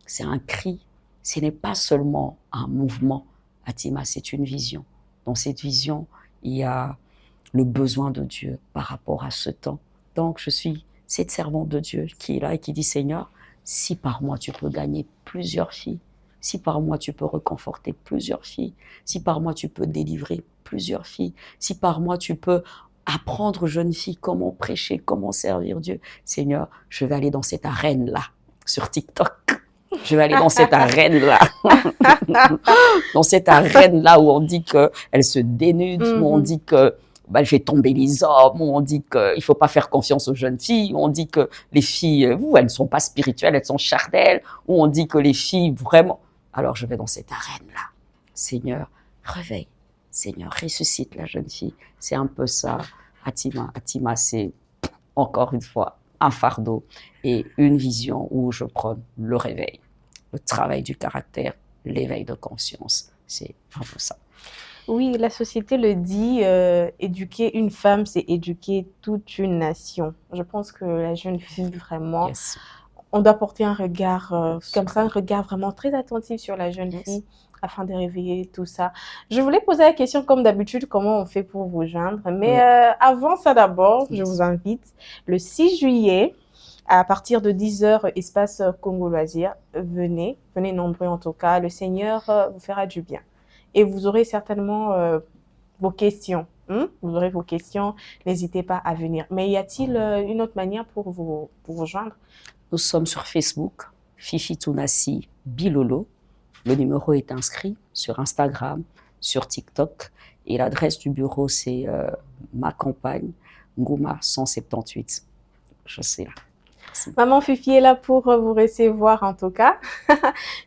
c'est un cri, ce n'est pas seulement un mouvement. Atima, c'est une vision. Dans cette vision, il y a le besoin de Dieu par rapport à ce temps. Donc, je suis cette servante de Dieu qui est là et qui dit, Seigneur, si par moi tu peux gagner plusieurs filles, si par moi tu peux reconforter plusieurs filles, si par moi tu peux délivrer plusieurs filles, si par moi tu peux apprendre aux jeunes filles comment prêcher, comment servir Dieu. Seigneur, je vais aller dans cette arène-là, sur TikTok. Je vais aller dans cette arène-là. Dans cette arène-là où on dit qu'elle se dénude, où on dit que elle fait tomber les hommes, où on dit qu'il ne faut pas faire confiance aux jeunes filles, où on dit que les filles, elles ne sont pas spirituelles, elles sont charnelles, où on dit que les filles, vraiment... Alors je vais dans cette arène-là. Seigneur, réveille. Seigneur, ressuscite la jeune fille. C'est un peu ça, Atima. Atima, c'est encore une fois un fardeau et une vision où je prône le réveil, le travail du caractère, l'éveil de conscience. C'est un peu ça. Oui, la société le dit, éduquer une femme, c'est éduquer toute une nation. Je pense que la jeune fille, vraiment, on doit porter un regard comme ça, un regard vraiment très attentif sur la jeune fille, afin de réveiller tout ça. Je voulais poser la question, comme d'habitude, comment on fait pour vous joindre. Mais avant ça, d'abord, je vous invite, le 6 juillet, à partir de 10h, espace Congo Loisirs, venez nombreux en tout cas. Le Seigneur vous fera du bien. Et vous aurez certainement vos questions. Vous aurez vos questions, n'hésitez pas à venir. Mais y a-t-il une autre manière pour vous joindre? Nous sommes sur Facebook, Fifi Tounassi Bilolo. Le numéro est inscrit sur Instagram, sur TikTok. Et l'adresse du bureau, c'est ma campagne, Ngouma 178. Je sais là. Merci. Maman Fifi est là pour vous recevoir en tout cas.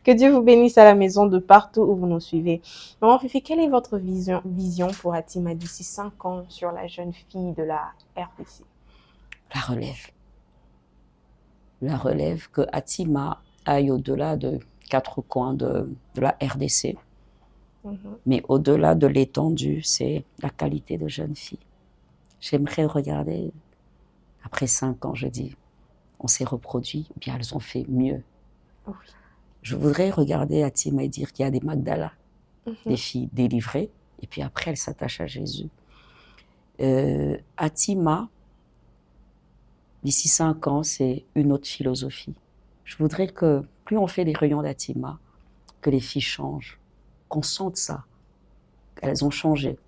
Que Dieu vous bénisse à la maison de partout où vous nous suivez. Maman Fifi, quelle est votre vision pour Atima d'ici 5 ans sur la jeune fille de la RDC? La relève. La relève, que Atima aille au-delà de 4 coins de la RDC. Mais au-delà de l'étendue, c'est la qualité de jeune fille. J'aimerais regarder, après 5 ans, je dis, on s'est reproduit, ou bien elles ont fait mieux. Oui. Je voudrais regarder Atima et dire qu'il y a des Magdala, Mhm. des filles délivrées, et puis après elles s'attachent à Jésus. Atima, d'ici 5 ans, c'est une autre philosophie. Je voudrais que plus on fait des réunions d'Atima, que les filles changent, qu'on sente ça, qu'elles ont changé.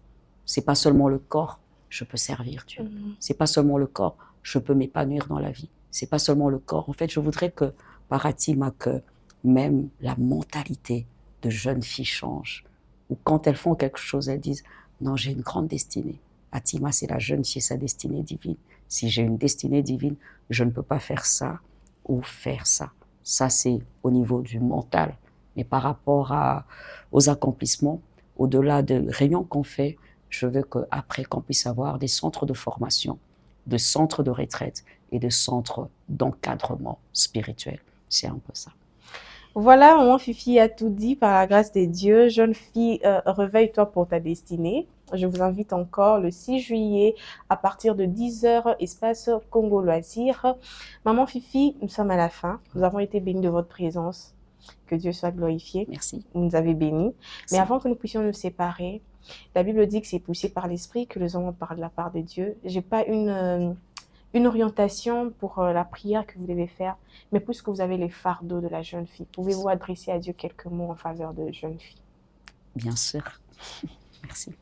C'est pas seulement le corps, je peux servir Dieu. C'est pas seulement le corps, je peux m'épanouir dans la vie. C'est pas seulement le corps. En fait, je voudrais que par Atima, que même la mentalité de jeunes filles change. Ou quand elles font quelque chose, elles disent « Non, j'ai une grande destinée. Atima, c'est la jeune fille, sa destinée divine. Si j'ai une destinée divine, je ne peux pas faire ça ou faire ça. » Ça, c'est au niveau du mental. Mais par rapport aux accomplissements, au-delà des réunions qu'on fait, je veux qu'après qu'on puisse avoir des centres de formation, des centres de retraite et des centres d'encadrement spirituel. C'est un peu ça. Voilà, maman Fifi a tout dit par la grâce de Dieu. Jeune fille, réveille-toi pour ta destinée. Je vous invite encore le 6 juillet à partir de 10h, espace Congo Loisirs. Maman Fifi, nous sommes à la fin. Nous avons été bénis de votre présence. Que Dieu soit glorifié. Merci. Vous nous avez bénis. Merci. Mais avant que nous puissions nous séparer, la Bible dit que c'est poussé par l'Esprit que les hommes parlent de la part de Dieu. J'ai pas une orientation pour la prière que vous devez faire, mais puisque vous avez les fardeaux de la jeune fille, pouvez-vous adresser à Dieu quelques mots en faveur de jeune fille? Bien sûr. Merci.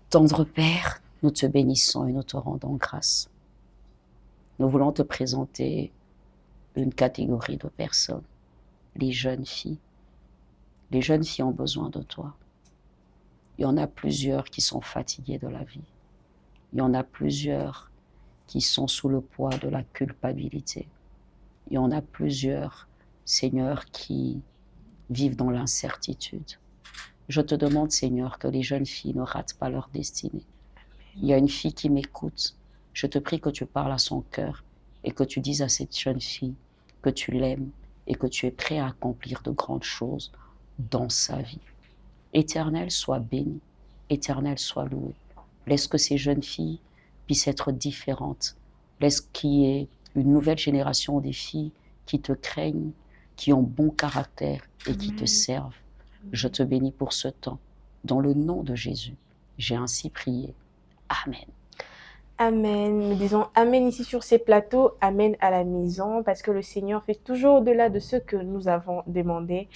Tendre Père, nous te bénissons et nous te rendons grâce. Nous voulons te présenter une catégorie de personnes, les jeunes filles. Les jeunes filles ont besoin de toi. Il y en a plusieurs qui sont fatiguées de la vie. Il y en a plusieurs qui sont sous le poids de la culpabilité. Il y en a plusieurs, Seigneur, qui vivent dans l'incertitude. Je te demande, Seigneur, que les jeunes filles ne ratent pas leur destinée. Il y a une fille qui m'écoute. Je te prie que tu parles à son cœur et que tu dises à cette jeune fille que tu l'aimes et que tu es prêt à accomplir de grandes choses dans sa vie. Éternel, sois béni. Éternel, sois loué. Laisse que ces jeunes filles puissent être différentes. Laisse qu'il y ait une nouvelle génération des filles qui te craignent, qui ont bon caractère et qui te servent. Je te bénis pour ce temps. Dans le nom de Jésus, j'ai ainsi prié. Amen. Amen. Nous disons Amen ici sur ces plateaux, Amen à la maison, parce que le Seigneur fait toujours au-delà de ce que nous avons demandé.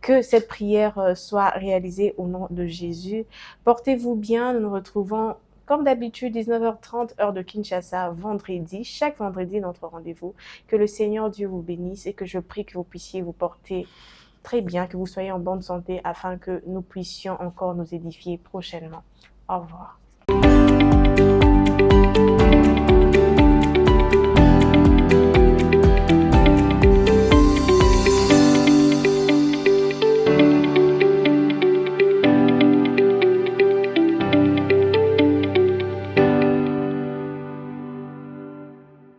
Que cette prière soit réalisée au nom de Jésus. Portez-vous bien, nous nous retrouvons comme d'habitude 19h30 heure de Kinshasa, vendredi, chaque vendredi notre rendez-vous. Que le Seigneur Dieu vous bénisse et que je prie que vous puissiez vous porter très bien, que vous soyez en bonne santé afin que nous puissions encore nous édifier prochainement. Au revoir.